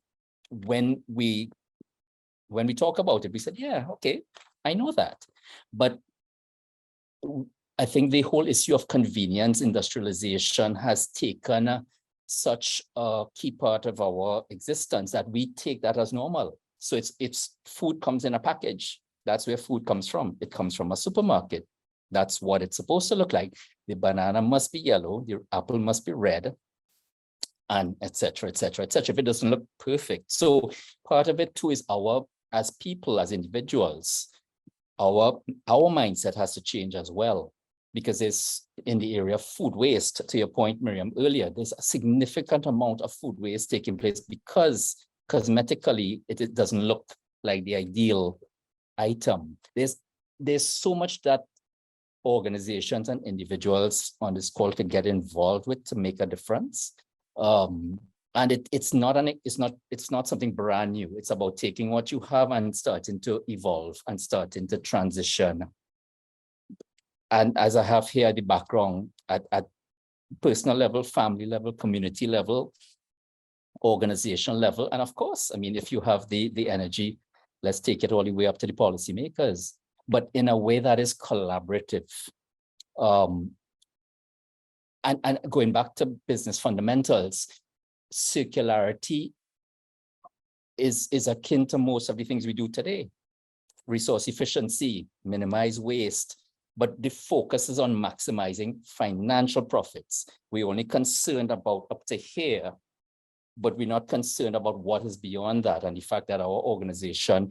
when we talk about it, we said, yeah, okay, I know that. But I think the whole issue of convenience, industrialization has taken such a key part of our existence that we take that as normal. So it's food comes in a package. That's where food comes from. It comes from a supermarket. That's what it's supposed to look like. The banana must be yellow, the apple must be red, and et cetera, et cetera, et cetera, if it doesn't look perfect. So part of it too is as people, as individuals, our mindset has to change as well, because there's, in the area of food waste, to your point, Maryam, earlier, there's a significant amount of food waste taking place because cosmetically it doesn't look like the ideal item. There's so much that organizations and individuals on this call can get involved with to make a difference. And it's not something brand new. It's about taking what you have and starting to evolve and starting to transition. And as I have here the background at personal level, family level, community level, organizational level, and of course, I mean, if you have the energy, let's take it all the way up to the policymakers, but in a way that is collaborative. And going back to business fundamentals, circularity is akin to most of the things we do today. Resource efficiency, minimize waste, but the focus is on maximizing financial profits. We're only concerned about up to here, but we're not concerned about what is beyond that, and the fact that our organization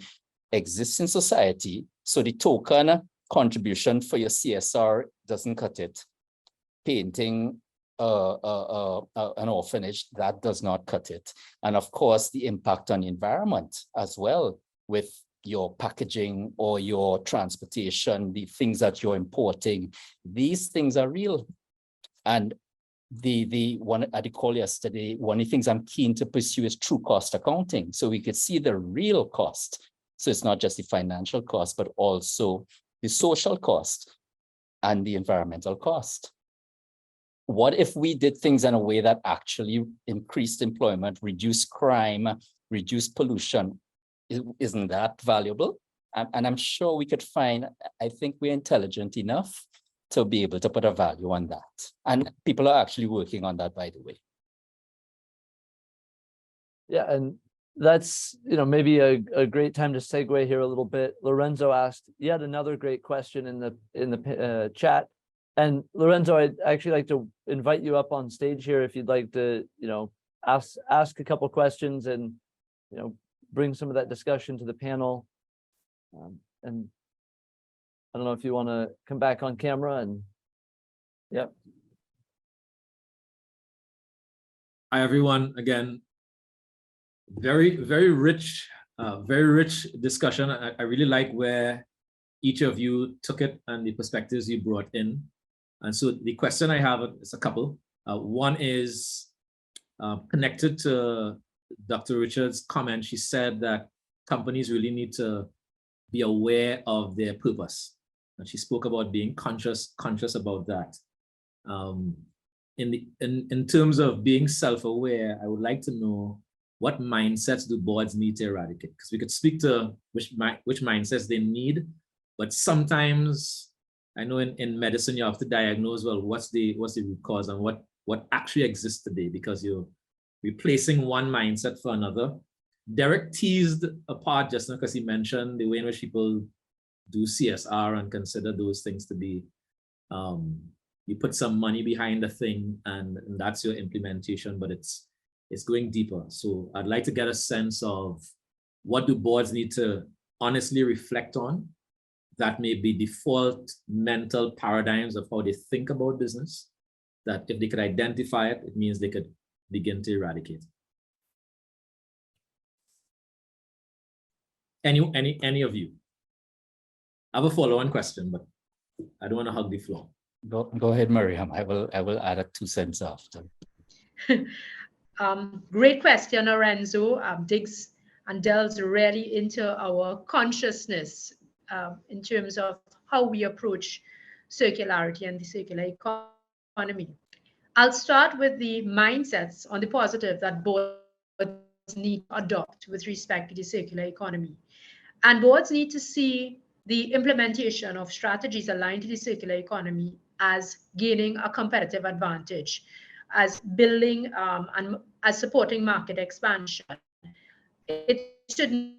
exists in society. So the token contribution for your CSR doesn't cut it. Painting an orphanage, that does not cut it. And of course, the impact on the environment as well, with your packaging or your transportation, the things that you're importing, these things are real. And the one at the call yesterday, one of the things I'm keen to pursue is true cost accounting, so we could see the real cost. So it's not just the financial cost, but also the social cost and the environmental cost. What if we did things in a way that actually increased employment, reduced crime, reduced pollution? Isn't that valuable? And I'm sure we could find, I think we're intelligent enough to be able to put a value on that. And people are actually working on that, by the way. Yeah, and that's, maybe a great time to segue here a little bit. Lorenzo asked yet another great question in the chat. And Lorenzo, I'd actually like to invite you up on stage here if you'd like to, ask a couple questions and, bring some of that discussion to the panel. And I don't know if you want to come back on camera and, yeah. Hi, everyone. Again, very rich discussion. I really like where each of you took it and the perspectives you brought in. And so the question I have is a couple. One is connected to Dr. Richards' comment. She said that companies really need to be aware of their purpose. And she spoke about being conscious about that. In terms of being self-aware, I would like to know what mindsets do boards need to eradicate? Because we could speak to which mindsets they need, but sometimes I know in medicine you have to diagnose, well, what's the root cause and what actually exists today, because you're replacing one mindset for another. Derek teased apart just now because he mentioned the way in which people do CSR and consider those things to be, you put some money behind the thing and that's your implementation, but it's going deeper. So I'd like to get a sense of what do boards need to honestly reflect on that may be default mental paradigms of how they think about business, that if they could identify it, it means they could begin to eradicate. Any of you? I have a follow-on question, but I don't want to hug the floor. Go ahead, Maryam. I will add a 2 cents after. Great question, Lorenzo. Digs and delves really into our consciousness in terms of how we approach circularity and the circular economy. I'll start with the mindsets on the positive that boards need to adopt with respect to the circular economy. And boards need to see the implementation of strategies aligned to the circular economy as gaining a competitive advantage, as building and as supporting market expansion. It should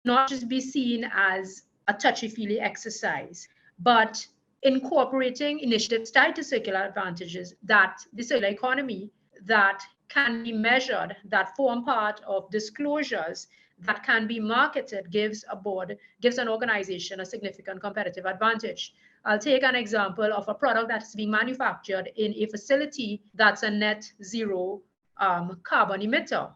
not just be seen as a touchy-feely exercise, but incorporating initiatives tied to circular advantages that the circular economy that can be measured, that form part of disclosures that can be marketed, gives an organization a significant competitive advantage. I'll take an example of a product that's being manufactured in a facility that's a net zero carbon emitter.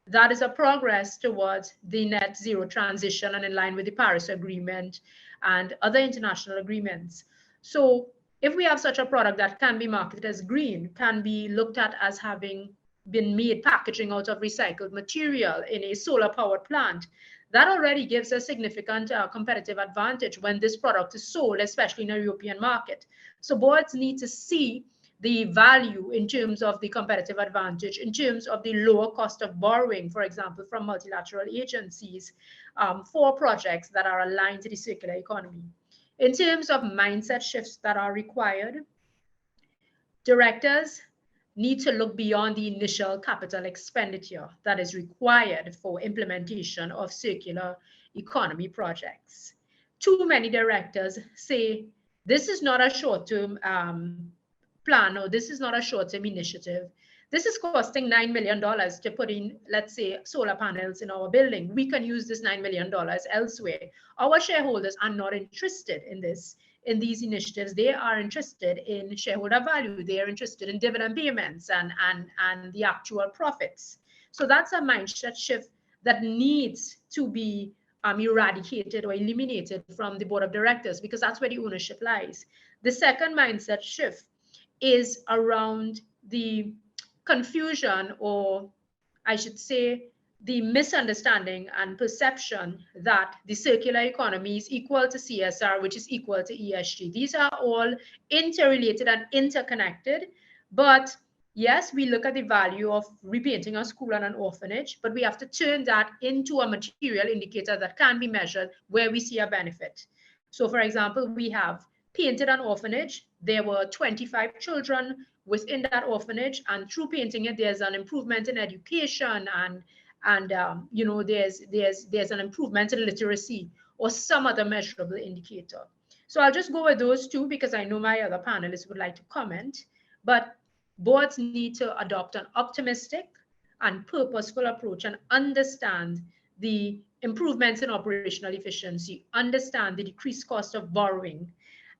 That is a progress towards the net zero transition and in line with the Paris Agreement and other international agreements. So if we have such a product that can be marketed as green, can be looked at as having been made packaging out of recycled material in a solar powered plant, that already gives a significant competitive advantage when this product is sold, especially in a European market. So boards need to see the value in terms of the competitive advantage, in terms of the lower cost of borrowing, for example, from multilateral agencies for projects that are aligned to the circular economy. In terms of mindset shifts that are required, directors need to look beyond the initial capital expenditure that is required for implementation of circular economy projects. Too many directors say, this is not a short-term plan, or this is not a short-term initiative. This is costing $9 million to put in, let's say, solar panels in our building. We can use this $9 million elsewhere. Our shareholders are not interested in this, in these initiatives. They are interested in shareholder value. They are interested in dividend payments and the actual profits. So that's a mindset shift that needs to be eradicated or eliminated from the board of directors, because that's where the ownership lies. The second mindset shift is around the confusion, or I should say the misunderstanding and perception that the circular economy is equal to CSR, which is equal to ESG. These are all interrelated and interconnected. But yes, we look at the value of repainting a school and an orphanage, but we have to turn that into a material indicator that can be measured where we see a benefit. So for example, we have painted an orphanage. There were 25 children within that orphanage, and through painting it, there's an improvement in education, and you know, there's an improvement in literacy or some other measurable indicator. So I'll just go with those two because I know my other panelists would like to comment. But boards need to adopt an optimistic and purposeful approach and understand the improvements in operational efficiency, understand the decreased cost of borrowing,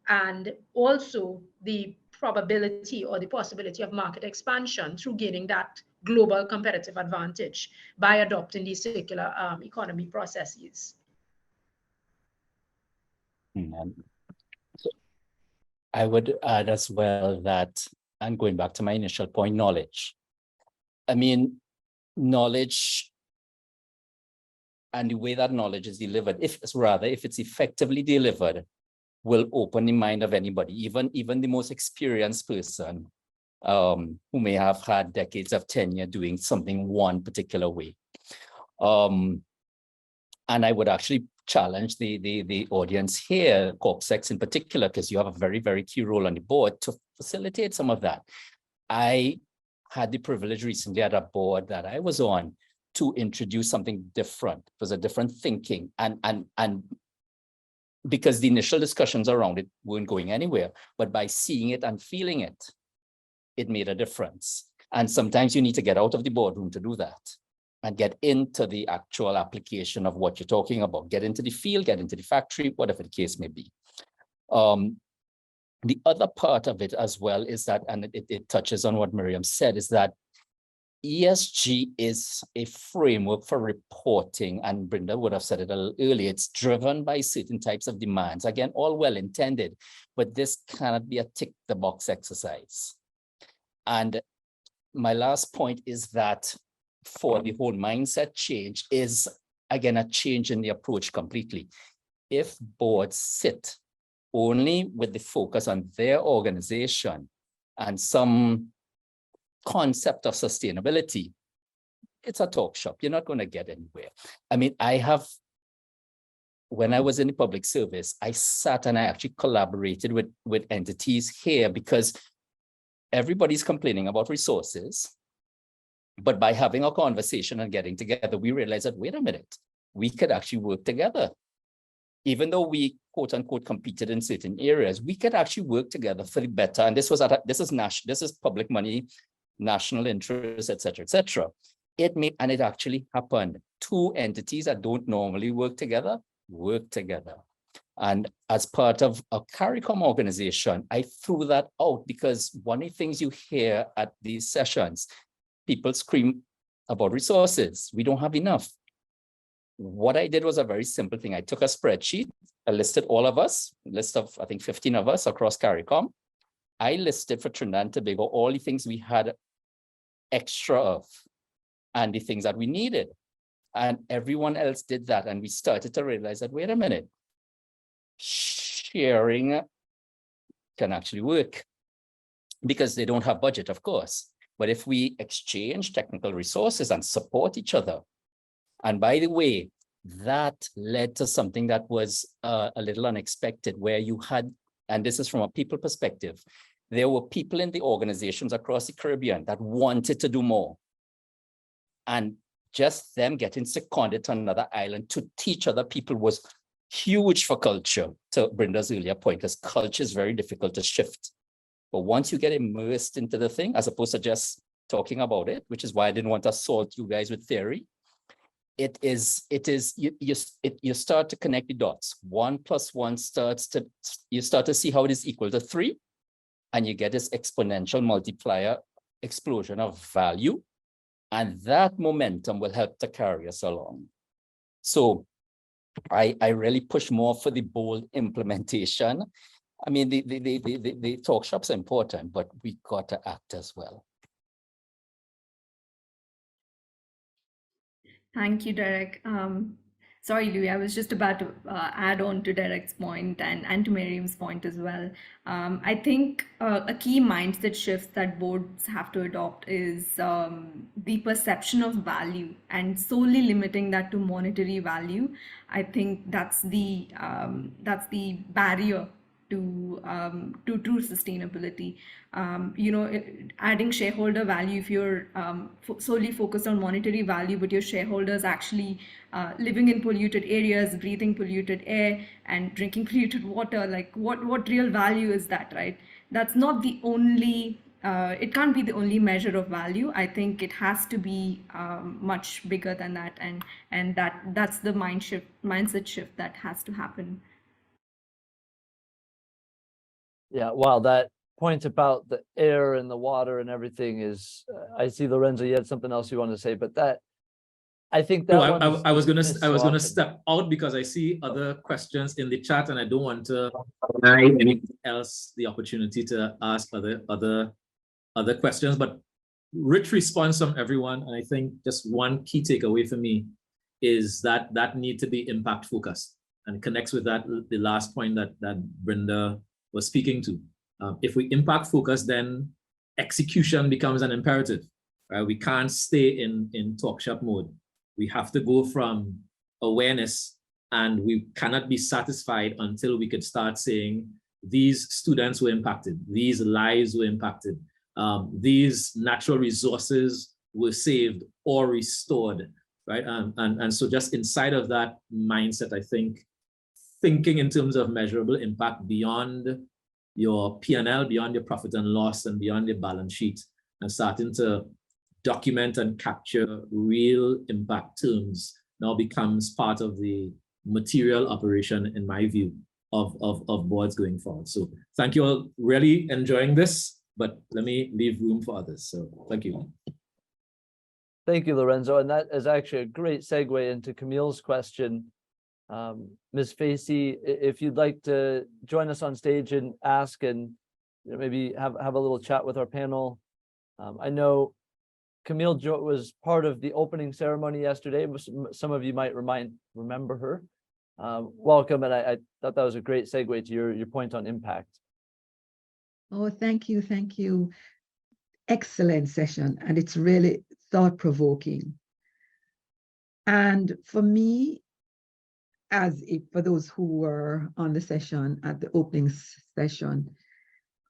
and also the probability or the possibility of market expansion through gaining that global competitive advantage by adopting these circular economy processes. So I would add as well that, and going back to my initial point, knowledge. I mean, knowledge and the way that knowledge is delivered, if it's effectively delivered, will open the mind of anybody, even the most experienced person who may have had decades of tenure doing something one particular way. And I would actually challenge the audience here, CorpSex in particular, because you have a very, very key role on the board to facilitate some of that. I had the privilege recently at a board that I was on to introduce something different. It was a different thinking, and because the initial discussions around it weren't going anywhere, but by seeing it and feeling it, it made a difference. And sometimes you need to get out of the boardroom to do that and get into the actual application of what you're talking about. Get into the field, get into the factory, whatever the case may be. The other part of it as well is that, and it touches on what Maryam said, is that ESG is a framework for reporting, and Brinda would have said it a little earlier. It's driven by certain types of demands. Again, all well intended, but this cannot be a tick the box exercise. And my last point is that for the whole mindset change is, again, a change in the approach completely. If boards sit only with the focus on their organization and some concept of sustainability, it's a talk shop. You're not going to get anywhere. I mean, when I was in the public service, I sat and I actually collaborated with entities here because everybody's complaining about resources. But by having a conversation and getting together, we realized that, wait a minute, we could actually work together. Even though we quote unquote competed in certain areas, we could actually work together for the better. And this is public money, national interest, et cetera, and it actually happened. Two entities that don't normally work together. And as part of a CARICOM organization, I threw that out because one of the things you hear at these sessions, people scream about resources. We don't have enough. What I did was a very simple thing. I took a spreadsheet, I listed all of us, a list of, I think, 15 of us across CARICOM. I listed for Trinidad and Tobago all the things we had extra of and the things that we needed. And everyone else did that. And we started to realize that, wait a minute, sharing can actually work because they don't have budget, of course. But if we exchange technical resources and support each other, and by the way, that led to something that was a little unexpected, where you had, and this is from a people perspective, there were people in the organizations across the Caribbean that wanted to do more. And just them getting seconded to another island to teach other people was huge for culture, to Brinda's earlier point, because culture is very difficult to shift. But once you get immersed into the thing, as opposed to just talking about it, which is why I didn't want to assault you guys with theory, you start to connect the dots. 1 + 1 you start to see how it is equal to 3, and you get this exponential multiplier explosion of value, and that momentum will help to carry us along. So I really push more for the bold implementation. I mean, the talk shop's important, but we got to act as well. Thank you, Derek. Sorry, Louis, I was just about to add on to Derek's point and to Maryam's point as well. I think a key mindset shift that boards have to adopt is the perception of value, and solely limiting that to monetary value. I think that's the barrier to true sustainability. Adding shareholder value, if you're solely focused on monetary value, but your shareholders actually living in polluted areas, breathing polluted air, and drinking polluted water, like what real value is that, right? That's not the only, it can't be the only measure of value. I think it has to be much bigger than that, and that's the mindset shift that has to happen. Yeah, wow, that point about the air and the water and everything is, I see Lorenzo, you had something else you wanted to say, but that, I think that I was gonna step out because I see other questions in the chat, and I don't want to deny anyone else the opportunity to ask other questions, but rich response from everyone. And I think just one key takeaway for me is that need to be impact focused, and connects with that, the last point that Brinda was speaking to. If we impact focus, then execution becomes an imperative. Right? We can't stay in talk shop mode. We have to go from awareness, and we cannot be satisfied until we could start saying these students were impacted, these lives were impacted, these natural resources were saved or restored, right? And so just inside of that mindset, I think thinking in terms of measurable impact beyond your P&L, beyond your profit and loss, and beyond your balance sheet, and starting to document and capture real impact terms now becomes part of the material operation, in my view, of boards going forward. So thank you all. Really enjoying this, but let me leave room for others. So thank you. Thank you, Lorenzo. And that is actually a great segue into Camille's question. Ms. Facey, if you'd like to join us on stage and ask, and maybe have a little chat with our panel. I know Camille was part of the opening ceremony yesterday. Some of you might remember her. Welcome, and I thought that was a great segue to your point on impact. Oh, thank you, thank you. Excellent session, and it's really thought-provoking. And for me, for those who were on the session at the opening session,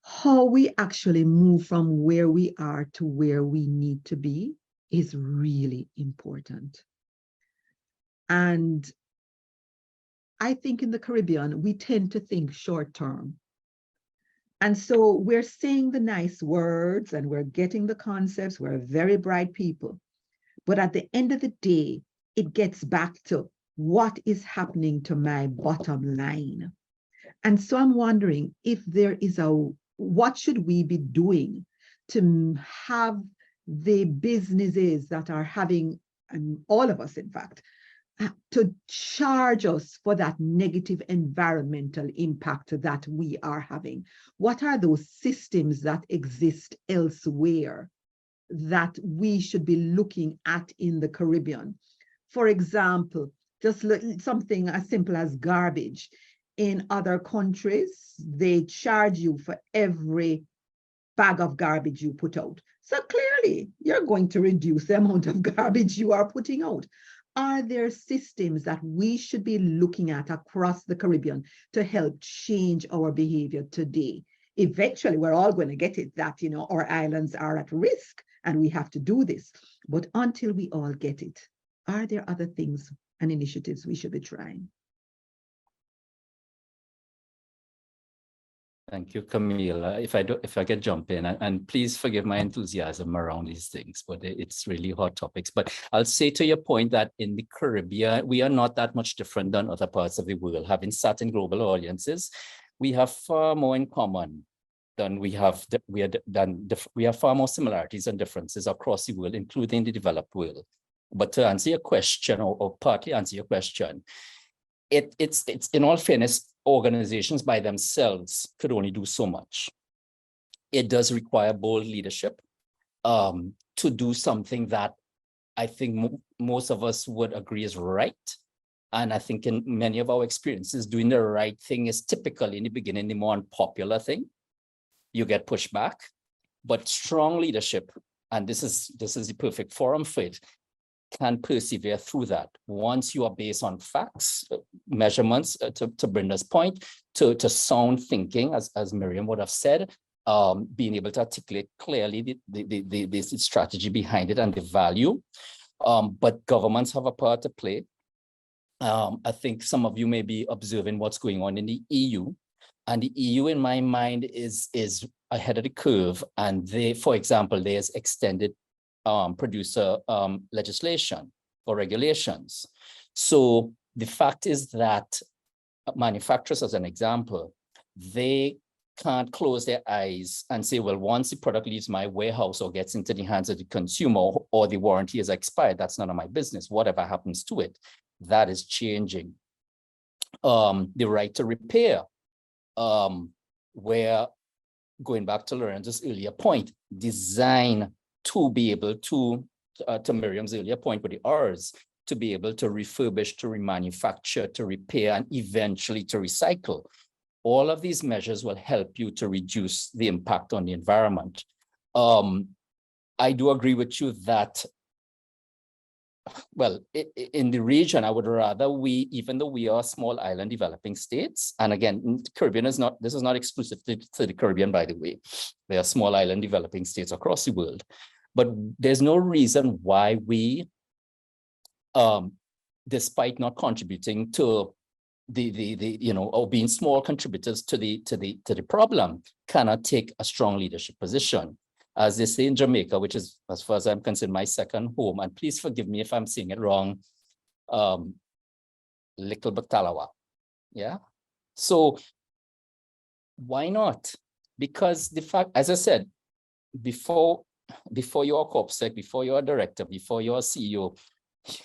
how we actually move from where we are to where we need to be is really important. And I think in the Caribbean, we tend to think short term. And so we're saying the nice words and we're getting the concepts. We're very bright people. But at the end of the day, it gets back to what is happening to my bottom line. And so I'm wondering if there is what should we be doing to have the businesses that are having, and all of us, in fact, to charge us for that negative environmental impact that we are having? What are those systems that exist elsewhere that we should be looking at in the Caribbean? For example, just something as simple as garbage. In other countries, they charge you for every bag of garbage you put out. So clearly, you're going to reduce the amount of garbage you are putting out. Are there systems that we should be looking at across the Caribbean to help change our behavior today? Eventually, we're all going to get it that, our islands are at risk and we have to do this. But until we all get it, are there other things and initiatives we should be trying? Thank you, Camille. If I could jump in, and please forgive my enthusiasm around these things, but it's really hot topics. But I'll say to your point that in the Caribbean, we are not that much different than other parts of the world. Having sat in global audiences, we have far more in common than we have far more similarities and differences across the world, including the developed world. But to answer your question, or partly answer your question, it's in all fairness, organizations by themselves could only do so much. It does require bold leadership to do something that I think most of us would agree is right. And I think in many of our experiences, doing the right thing is typically in the beginning the more unpopular thing. You get pushback, but strong leadership, and this is the perfect forum for it, can persevere through that. Once you are based on facts, measurements, to Brinda's point, to sound thinking, as Maryam would have said, being able to articulate clearly the strategy behind it and the value. But governments have a part to play. I think some of you may be observing what's going on in the EU. And the EU, in my mind, is ahead of the curve. And for example, there's extended producer legislation or regulations. So the fact is that manufacturers, as an example, they can't close their eyes and say, well, once the product leaves my warehouse or gets into the hands of the consumer, or the warranty is expired, that's none of my business. Whatever happens to it, that is changing. The right to repair, where, going back to Lorenzo's earlier point, design to be able to Miriam's earlier point with the R's, to be able to refurbish, to remanufacture, to repair, and eventually to recycle. All of these measures will help you to reduce the impact on the environment. I do agree with you that well, in the region, I would rather even though we are small island developing states, and again, Caribbean is not, this is not exclusive to the Caribbean, by the way. There are small island developing states across the world, but there's no reason why we, despite not contributing to the or being small contributors to the problem, cannot take a strong leadership position. As they say in Jamaica, which is, as far as I'm concerned, my second home, and please forgive me if I'm saying it wrong, Little Batalawa. Yeah. So why not? Because the fact, as I said, before you're a corpsec, before you're a director, before you're a CEO,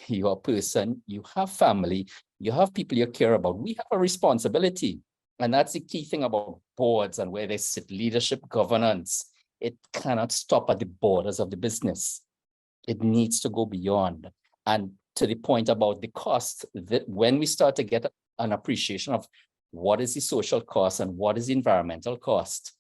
you're a person, you have family, you have people you care about. We have a responsibility. And that's the key thing about boards and where they sit, leadership, governance. It cannot stop at the borders of the business. It needs to go beyond. And to the point about the cost, that when we start to get an appreciation of what is the social cost and what is the environmental cost,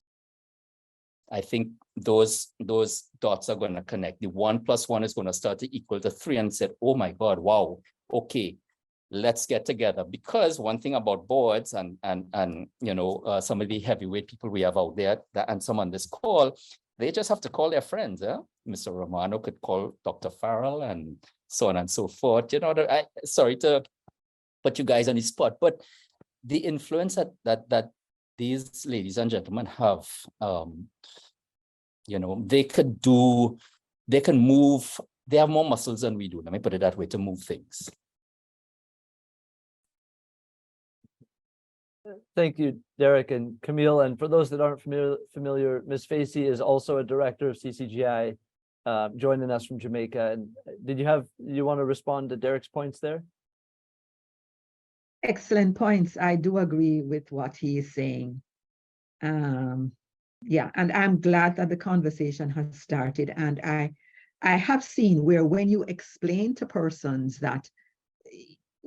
I think those dots are going to connect. The 1 + 1 is going to start to equal to 3, and said, oh my God, wow, okay, let's get together. Because one thing about boards and some of the heavyweight people we have out there and some on this call, they just have to call their friends. Mr. Romano could call Dr. Farrell and so on and so forth. Sorry to put you guys on the spot, but the influence that these ladies and gentlemen have, they can move, they have more muscles than we do. Let me put it that way, to move things. Thank you, Derek and Camille. And for those that aren't familiar, Ms. Facey is also a director of CCGI, joining us from Jamaica. And did you want to respond to Derek's points there? Excellent points. I do agree with what he is saying. Yeah, and I'm glad that the conversation has started. And I have seen where when you explain to persons that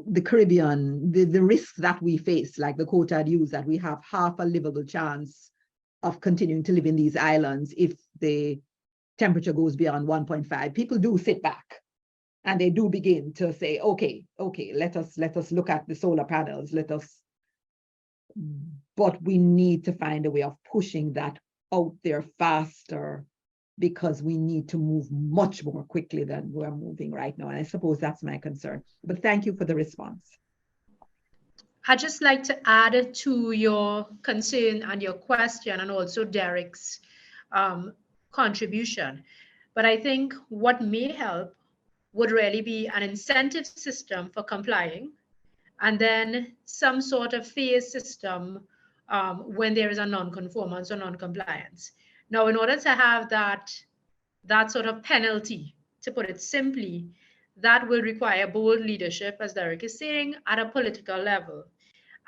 the Caribbean, the risks that we face, like the quote I'd use, that we have half a livable chance of continuing to live in these islands if the temperature goes beyond 1.5, people do sit back and they do begin to say, okay, let us look at the solar panels, but we need to find a way of pushing that out there faster, because we need to move much more quickly than we're moving right now. And I suppose that's my concern. But thank you for the response. I'd just like to add to your concern and your question, and also Derek's contribution. But I think what may help would really be an incentive system for complying, and then some sort of phase system when there is a non-conformance or non-compliance. Now, in order to have that sort of penalty, to put it simply, that will require bold leadership, as Derek is saying, at a political level.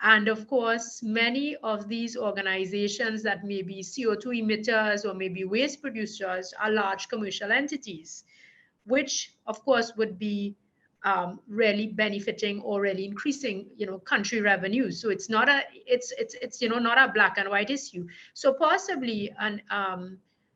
And of course, many of these organizations that may be CO2 emitters or maybe waste producers are large commercial entities, which of course would be really benefiting or really increasing, country revenues. So it's not not a black and white issue. So possibly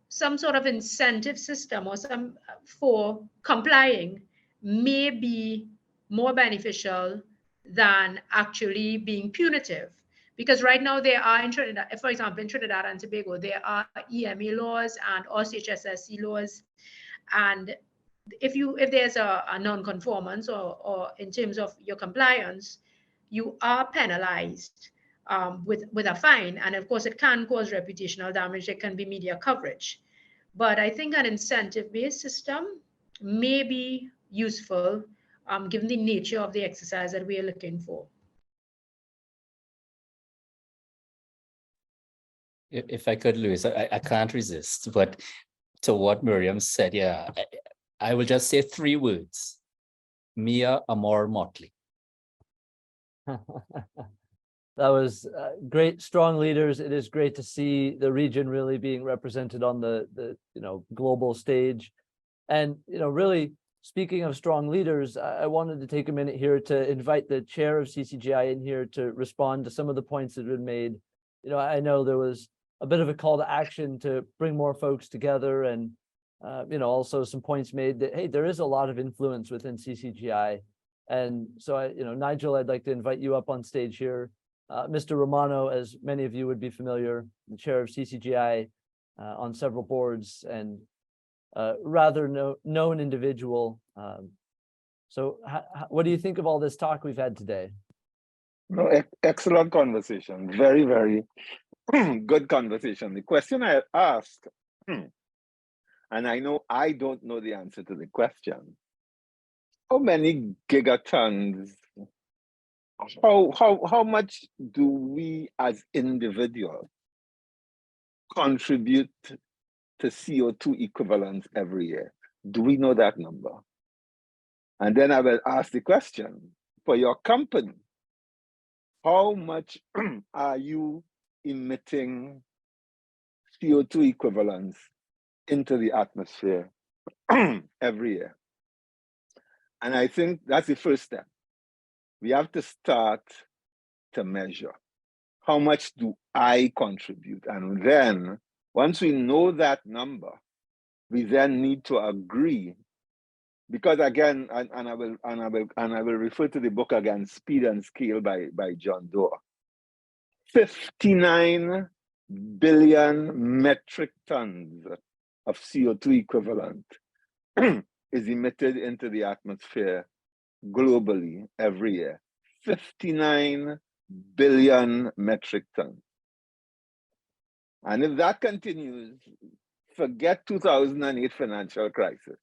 some sort of incentive system or some for complying may be more beneficial than actually being punitive. Because right now there are in Trinidad, for example, in Trinidad and Tobago, there are EMA laws and OCHSSC laws. And if there's a non-conformance or in terms of your compliance, you are penalized with a fine. And of course, it can cause reputational damage. It can be media coverage. But I think an incentive-based system may be useful given the nature of the exercise that we are looking for. If I could, Louis, I can't resist, but to what Maryam said, yeah, I will just say 3 words: Mia Amor Motley. That was great, strong leaders. It is great to see the region really being represented on the global stage. And really, speaking of strong leaders, I wanted to take a minute here to invite the chair of CCGI in here to respond to some of the points that have been made. I know there was a bit of a call to action to bring more folks together, and Also some points made that, hey, there is a lot of influence within CCGI. And so Nigel, I'd like to invite you up on stage here. Mr. Romano, as many of you would be familiar, the chair of CCGI on several boards and rather known individual. So what do you think of all this talk we've had today? No, excellent conversation. Very, very good conversation. The question I asked, and I know I don't know the answer to the question, how many gigatons, how much do we as individuals contribute to CO2 equivalents every year? Do we know that number? And then I will ask the question, for your company, how much are you emitting CO2 equivalents into the atmosphere every year? And I think that's the first step. We have to start to measure. How much do I contribute? And then once we know that number, we then need to agree, because again, and I will refer to the book again, Speed and Scale by John Doerr. 59 billion metric tons of CO2 equivalent is emitted into the atmosphere globally every year. 59 billion metric tons. And if that continues, forget 2008 financial crisis.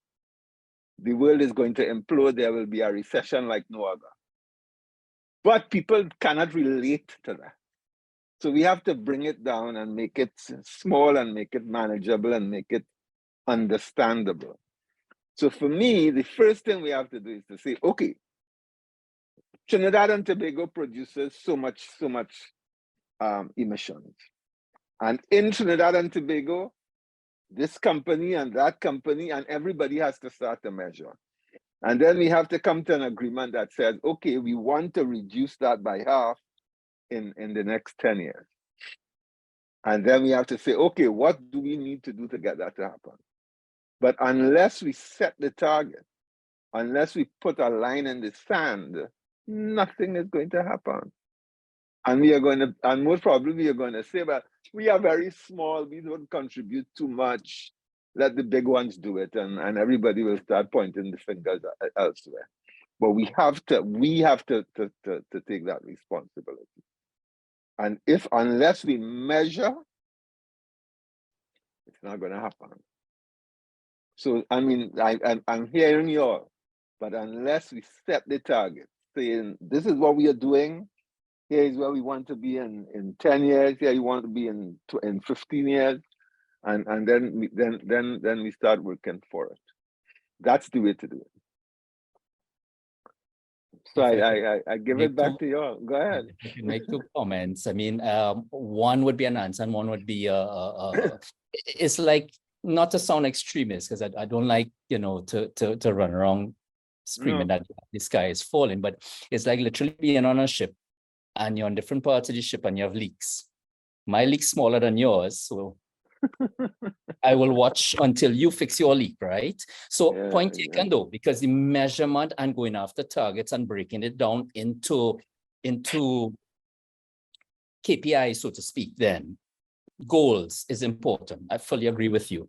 The world is going to implode. There will be a recession like no other. But people cannot relate to that. So we have to bring it down and make it small and make it manageable and make it understandable. So for me, the first thing we have to do is to say, okay, Trinidad and Tobago produces so much emissions. And in Trinidad and Tobago, this company and that company and everybody has to start to measure. And then we have to come to an agreement that says, okay, we want to reduce that by half in the next 10 years. And then we have to say, okay, what do we need to do to get that to happen? But unless we set the target, unless we put a line in the sand, nothing is going to happen. And we are going to, and most probably we are going to say, but we are very small, we don't contribute too much, let the big ones do it, and everybody will start pointing the fingers elsewhere. But we have to take that responsibility. And unless we measure, it's not going to happen. So, I mean, I'm hearing you all, but unless we set the target, saying this is what we are doing, here is where we want to be in 10 years, here you want to be in 15 years, and then we start working for it. That's the way to do it. So I give it back to you all. Go ahead. I can make 2 comments. I mean, one would be an answer and one would be, it's like, not to sound extremist, because I don't like, to run around screaming that the sky is falling, but it's like literally being on a ship and you're on different parts of the ship and you have leaks. My leak's smaller than yours, so I will watch until you fix your leak, right? So point taken though, because the measurement and going after targets and breaking it down into KPIs, so to speak, then goals is important. I fully agree with you.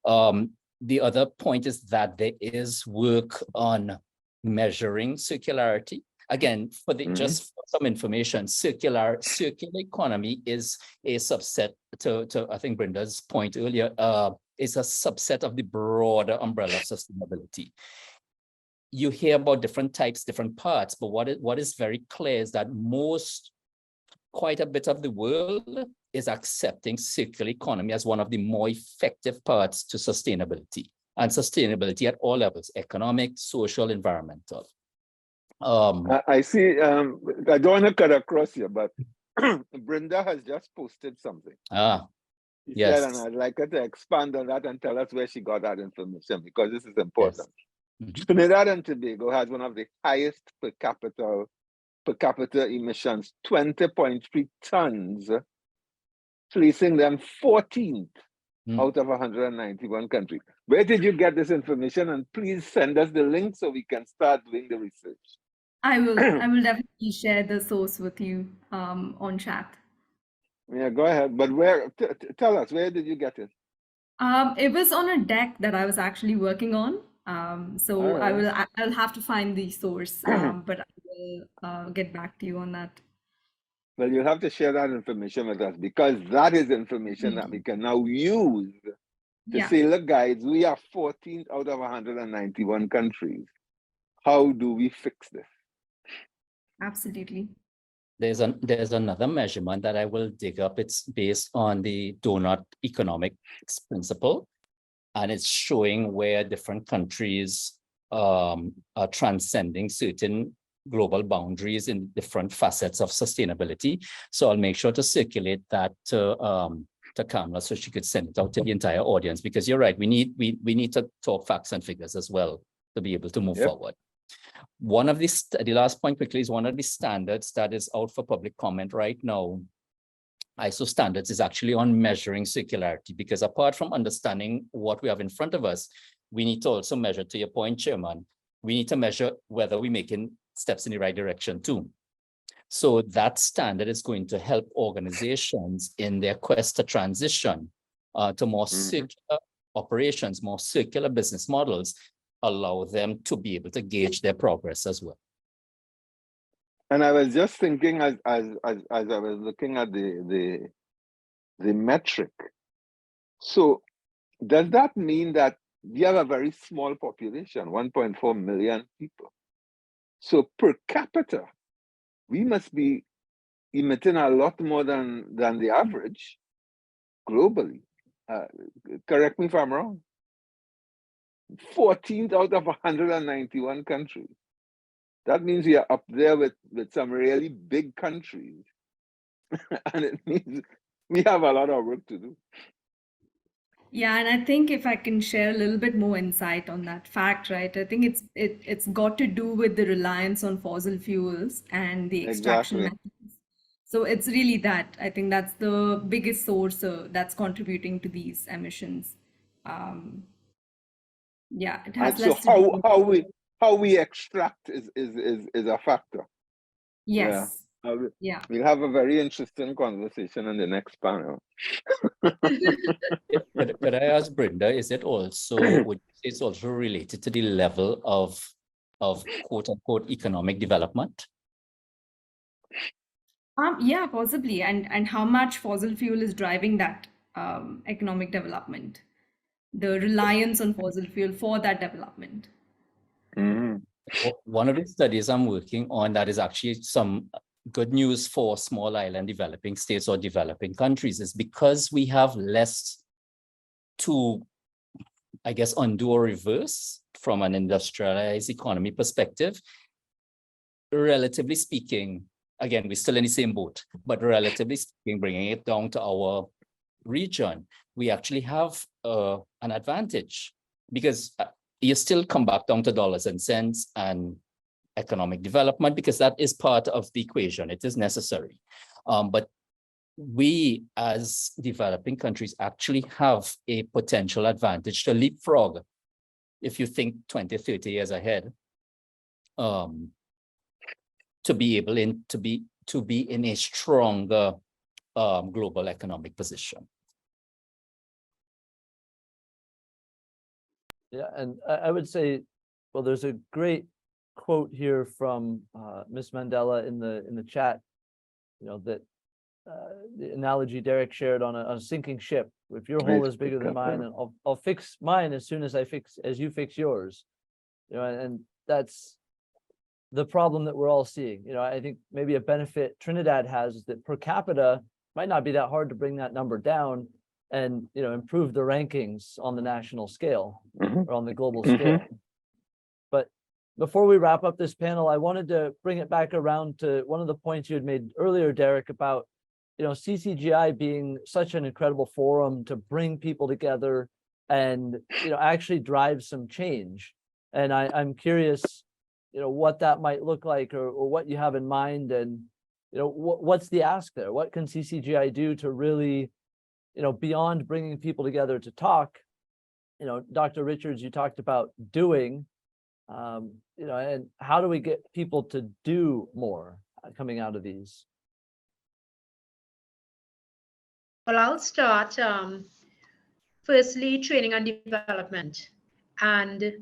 The other point is that there is work on measuring circularity. Again, for the just for some information, circular economy is a subset to I think Brinda's point earlier, is a subset of the broader umbrella of sustainability. You hear about different types, different parts, but what is very clear is that quite a bit of the world is accepting circular economy as one of the more effective parts to sustainability, and sustainability at all levels: economic, social, environmental. I see, I don't want to cut across here, but Brinda has just posted something. Yes. Said, and I'd like her to expand on that and tell us where she got that information, because this is important. Yes. Trinidad and Tobago has one of the highest per capita emissions, 20.3 tons, placing them 14th out of 191 countries. Where did you get this information? And please send us the link so we can start doing the research. I will definitely share the source with you on chat. Yeah, go ahead. But where? Tell us, where did you get it? It was on a deck that I was actually working on. So All right. I'll have to find the source, but I will get back to you on that. Well, you'll have to share that information with us because that is information that we can now use to Yeah. say, look, guys, we are 14 out of 191 countries. How do we fix this? Absolutely. There's another measurement that I will dig up. It's based on the donut economics principle, and it's showing where different countries are transcending certain global boundaries in different facets of sustainability. So I'll make sure to circulate that to Kamla so she could send it out to the entire audience, because you're right, we need to talk facts and figures as well to be able to move forward. One of the last point quickly is one of the standards that is out for public comment right now. ISO standards is actually on measuring circularity, because apart from understanding what we have in front of us, we need to also measure, to your point, Chairman, we need to measure whether we're making steps in the right direction too. So that standard is going to help organizations in their quest to transition to more circular operations, more circular business models, allow them to be able to gauge their progress as well. And I was just thinking as I was looking at the metric. So does that mean that we have a very small population, 1.4 million people? So per capita, we must be emitting a lot more than the average globally. Correct me if I'm wrong. 14 out of 191 countries. That means we are up there with some really big countries. And it means we have a lot of work to do. Yeah, and I think if I can share a little bit more insight on that fact, right? I think it's got to do with the reliance on fossil fuels and the extraction methods. So it's really that. I think that's the biggest source that's contributing to these emissions. Yeah, it has And so less to do with how we extract is a factor. Yes. Yeah. We'll have a very interesting conversation in the next panel. Could I ask Brinda, is it also, it's also related to the level of quote unquote economic development? Yeah, possibly. And how much fossil fuel is driving that economic development, the reliance on fossil fuel for that development. One of the studies I'm working on that is actually some good news for small island developing states or developing countries is because we have less to, I guess, undo or reverse from an industrialized economy perspective. Relatively speaking, again, we're still in the same boat, but relatively speaking, bringing it down to our region, we actually have an advantage because you still come back down to dollars and cents and economic development, because that is part of the equation. It is necessary. But we as developing countries actually have a potential advantage to leapfrog, if you think 20, 30 years ahead, to be able to be in a stronger global economic position. Yeah, and I would say, well, there's a great quote here from Miss Mandela in the chat, you know, that the analogy Derek shared on a sinking ship. If your hole is bigger than mine, and I'll fix mine as soon as you fix yours. You know, and that's the problem that we're all seeing. You know, I think maybe a benefit Trinidad has is that per capita might not be that hard to bring that number down and, you know, improve the rankings on the national scale or on the global scale. But before we wrap up this panel, I wanted to bring it back around to one of the points you had made earlier, Derek, about, you know, CCGI being such an incredible forum to bring people together and, you know, actually drive some change. And I'm curious, you know, what that might look like or what you have in mind, and, you know, what's the ask there? What can CCGI do to really, you know, beyond bringing people together to talk, you know, Dr. Richards, you talked about doing, you know, and how do we get people to do more coming out of these? Well, I'll start. Firstly, training and development and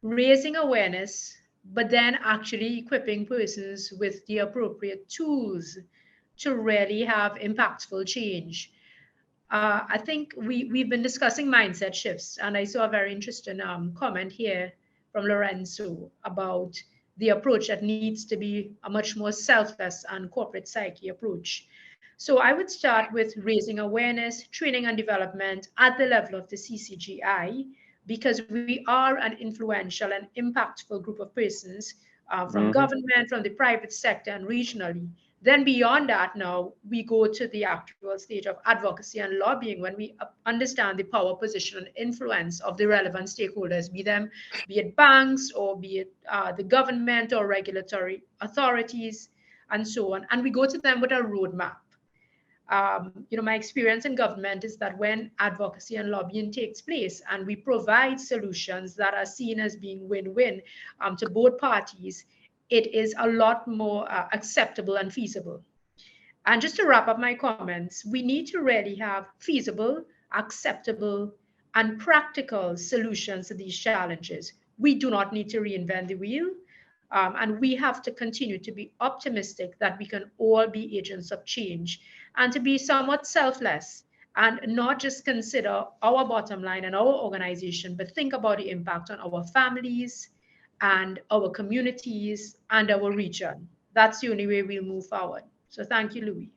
raising awareness, but then actually equipping persons with the appropriate tools to really have impactful change. I think we've been discussing mindset shifts, and I saw a very interesting comment here from Lorenzo about the approach that needs to be a much more selfless and corporate psyche approach. So I would start with raising awareness, training and development at the level of the CCGI, because we are an influential and impactful group of persons from government, from the private sector, and regionally. Then beyond that, now we go to the actual stage of advocacy and lobbying when we understand the power, position, and influence of the relevant stakeholders, be it banks or be it the government or regulatory authorities, and so on. And we go to them with a roadmap. You know, my experience in government is that when advocacy and lobbying takes place and we provide solutions that are seen as being win-win to both parties, it is a lot more acceptable and feasible. And just to wrap up my comments, we need to really have feasible, acceptable, and practical solutions to these challenges. We do not need to reinvent the wheel. And we have to continue to be optimistic that we can all be agents of change and to be somewhat selfless and not just consider our bottom line and our organization, but think about the impact on our families and our communities and our region. That's the only way we'll move forward. So thank you, Louis.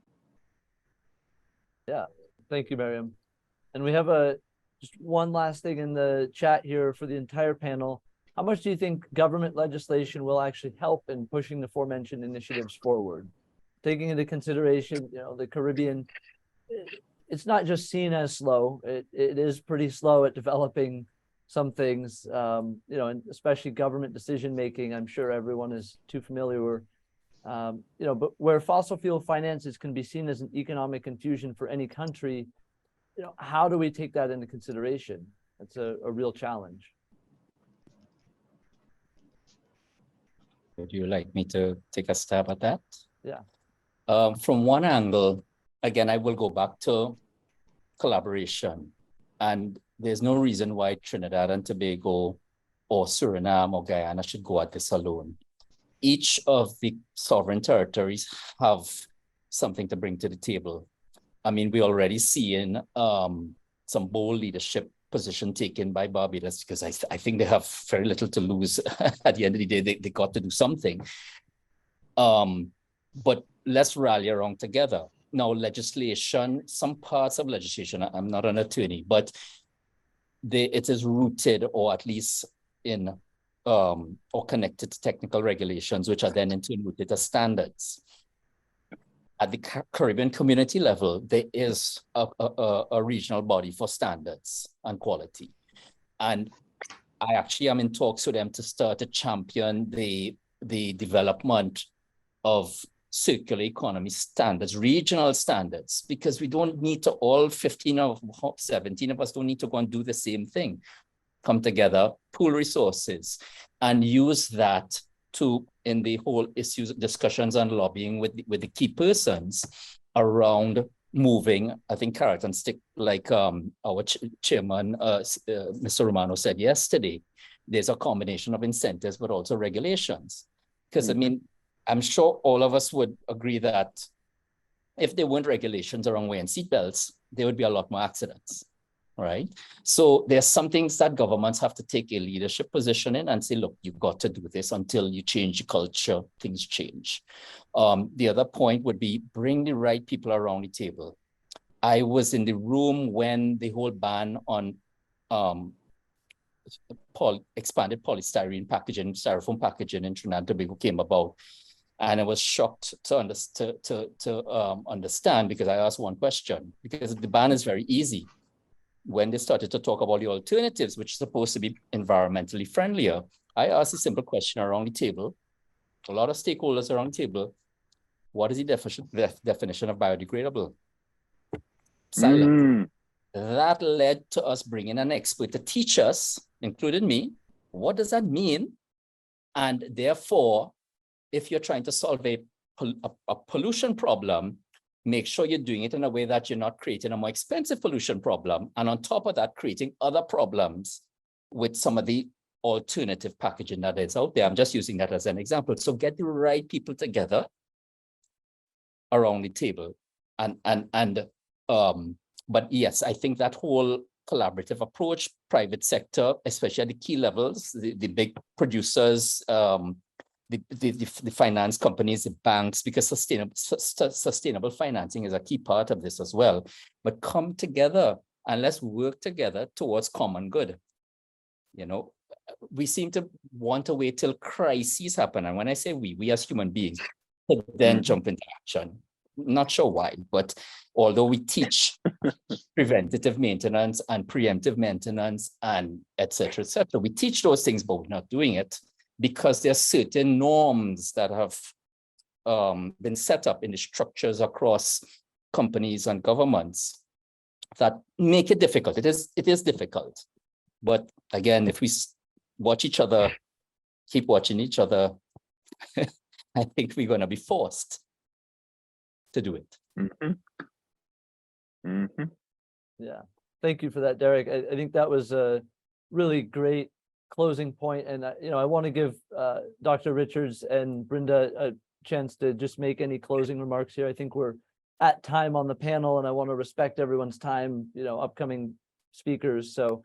Yeah, thank you, Maryam. And we have just one last thing in the chat here for the entire panel. How much do you think government legislation will actually help in pushing the aforementioned initiatives forward? Taking into consideration, you know, the Caribbean, it's not just seen as slow. It is pretty slow at developing some things, you know, and especially government decision making. I'm sure everyone is too familiar. You know, but where fossil fuel finances can be seen as an economic infusion for any country, you know, how do we take that into consideration? It's a real challenge. Would you like me to take a stab at that? Yeah. From one angle, again, I will go back to collaboration. And there's no reason why Trinidad and Tobago or Suriname or Guyana should go at this alone. Each of the sovereign territories have something to bring to the table. I mean, we already see in some bold leadership position taken by Barbados, because I think they have very little to lose. At the end of the day, they got to do something. But let's rally around together. Now, legislation, some parts of legislation, I'm not an attorney, but it is rooted or at least in or connected to technical regulations, which are then in turn rooted as standards. At the Caribbean community level, there is a regional body for standards and quality. And I actually am in talks with them to start to champion the development of circular economy standards, regional standards, because we don't need to, all 15 or 17 of us don't need to go and do the same thing. Come together, pool resources, and use that to, in the whole issues, discussions and lobbying with the key persons around moving, I think, carrot and stick, like our chairman, Mr. Romano said yesterday. There's a combination of incentives, but also regulations. Because I mean, I'm sure all of us would agree that if there weren't regulations around wearing seatbelts, there would be a lot more accidents. Right? So there's some things that governments have to take a leadership position in and say, look, you've got to do this until you change the culture, things change. The other point would be bring the right people around the table. I was in the room when the whole ban on expanded polystyrene packaging, styrofoam packaging in Trinidad and Tobago came about. And I was shocked to understand, because I asked one question, because the ban is very easy. When they started to talk about the alternatives, which is supposed to be environmentally friendlier, I asked a simple question around the table, a lot of stakeholders around the table, what is the definition of biodegradable? Silent. that led to us bringing an expert to teach us, including me, what does that mean? And therefore, if you're trying to solve a pollution problem, make sure you're doing it in a way that you're not creating a more expensive pollution problem. And on top of that, creating other problems with some of the alternative packaging that is out there. I'm just using that as an example. So get the right people together around the table. But yes, I think that whole collaborative approach, private sector, especially at the key levels, the big producers, the finance companies, the banks, because sustainable financing is a key part of this as well. But come together and let's work together towards common good. You know, we seem to want to wait till crises happen. And when I say we as human beings, then jump into action. Not sure why, but although we teach preventative maintenance and preemptive maintenance and et cetera, we teach those things, but we're not doing it because there are certain norms that have been set up in the structures across companies and governments that make it difficult. It is difficult. But again, if we watch each other, keep watching each other, I think we're going to be forced to do it. Yeah, thank you for that, Derek. I think that was a really great closing point. And, I want to give Dr. Richards and Brinda a chance to just make any closing remarks here. I think we're at time on the panel and I want to respect everyone's time, upcoming speakers. So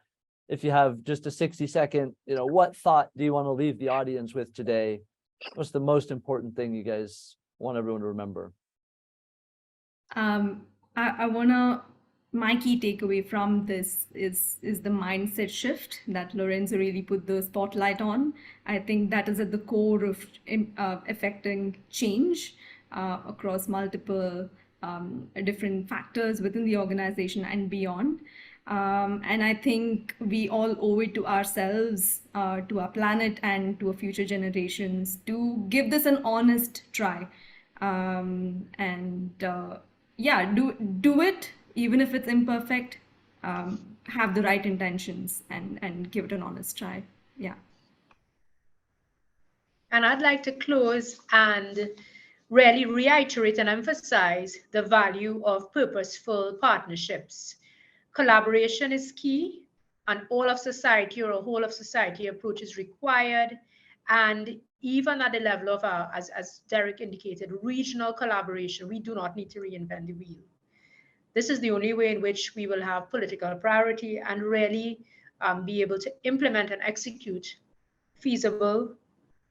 if you have just a 60-second, what thought do you want to leave the audience with today? What's the most important thing you guys want everyone to remember? My key takeaway from this is the mindset shift that Lorenzo really put the spotlight on. I think that is at the core of affecting change across multiple different factors within the organization and beyond. And I think we all owe it to ourselves, to our planet and to our future generations to give this an honest try. Do it, even if it's imperfect, have the right intentions and give it an honest try. Yeah. And I'd like to close and really reiterate and emphasize the value of purposeful partnerships. Collaboration is key, and all of society or a whole of society approach is required. And even at the level of, as Derek indicated, regional collaboration, we do not need to reinvent the wheel. This is the only way in which we will have political priority and really be able to implement and execute feasible,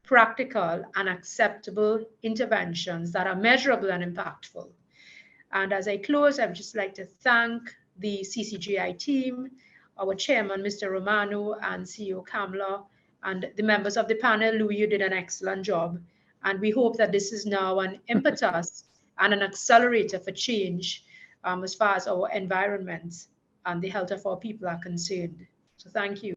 practical, and acceptable interventions that are measurable and impactful. And as I close, I would just like to thank the CCGI team, our chairman, Mr. Romano, and CEO Kamla, and the members of the panel. Louis, you did an excellent job. And we hope that this is now an impetus and an accelerator for change as far as our environment and the health of our people are concerned. So thank you.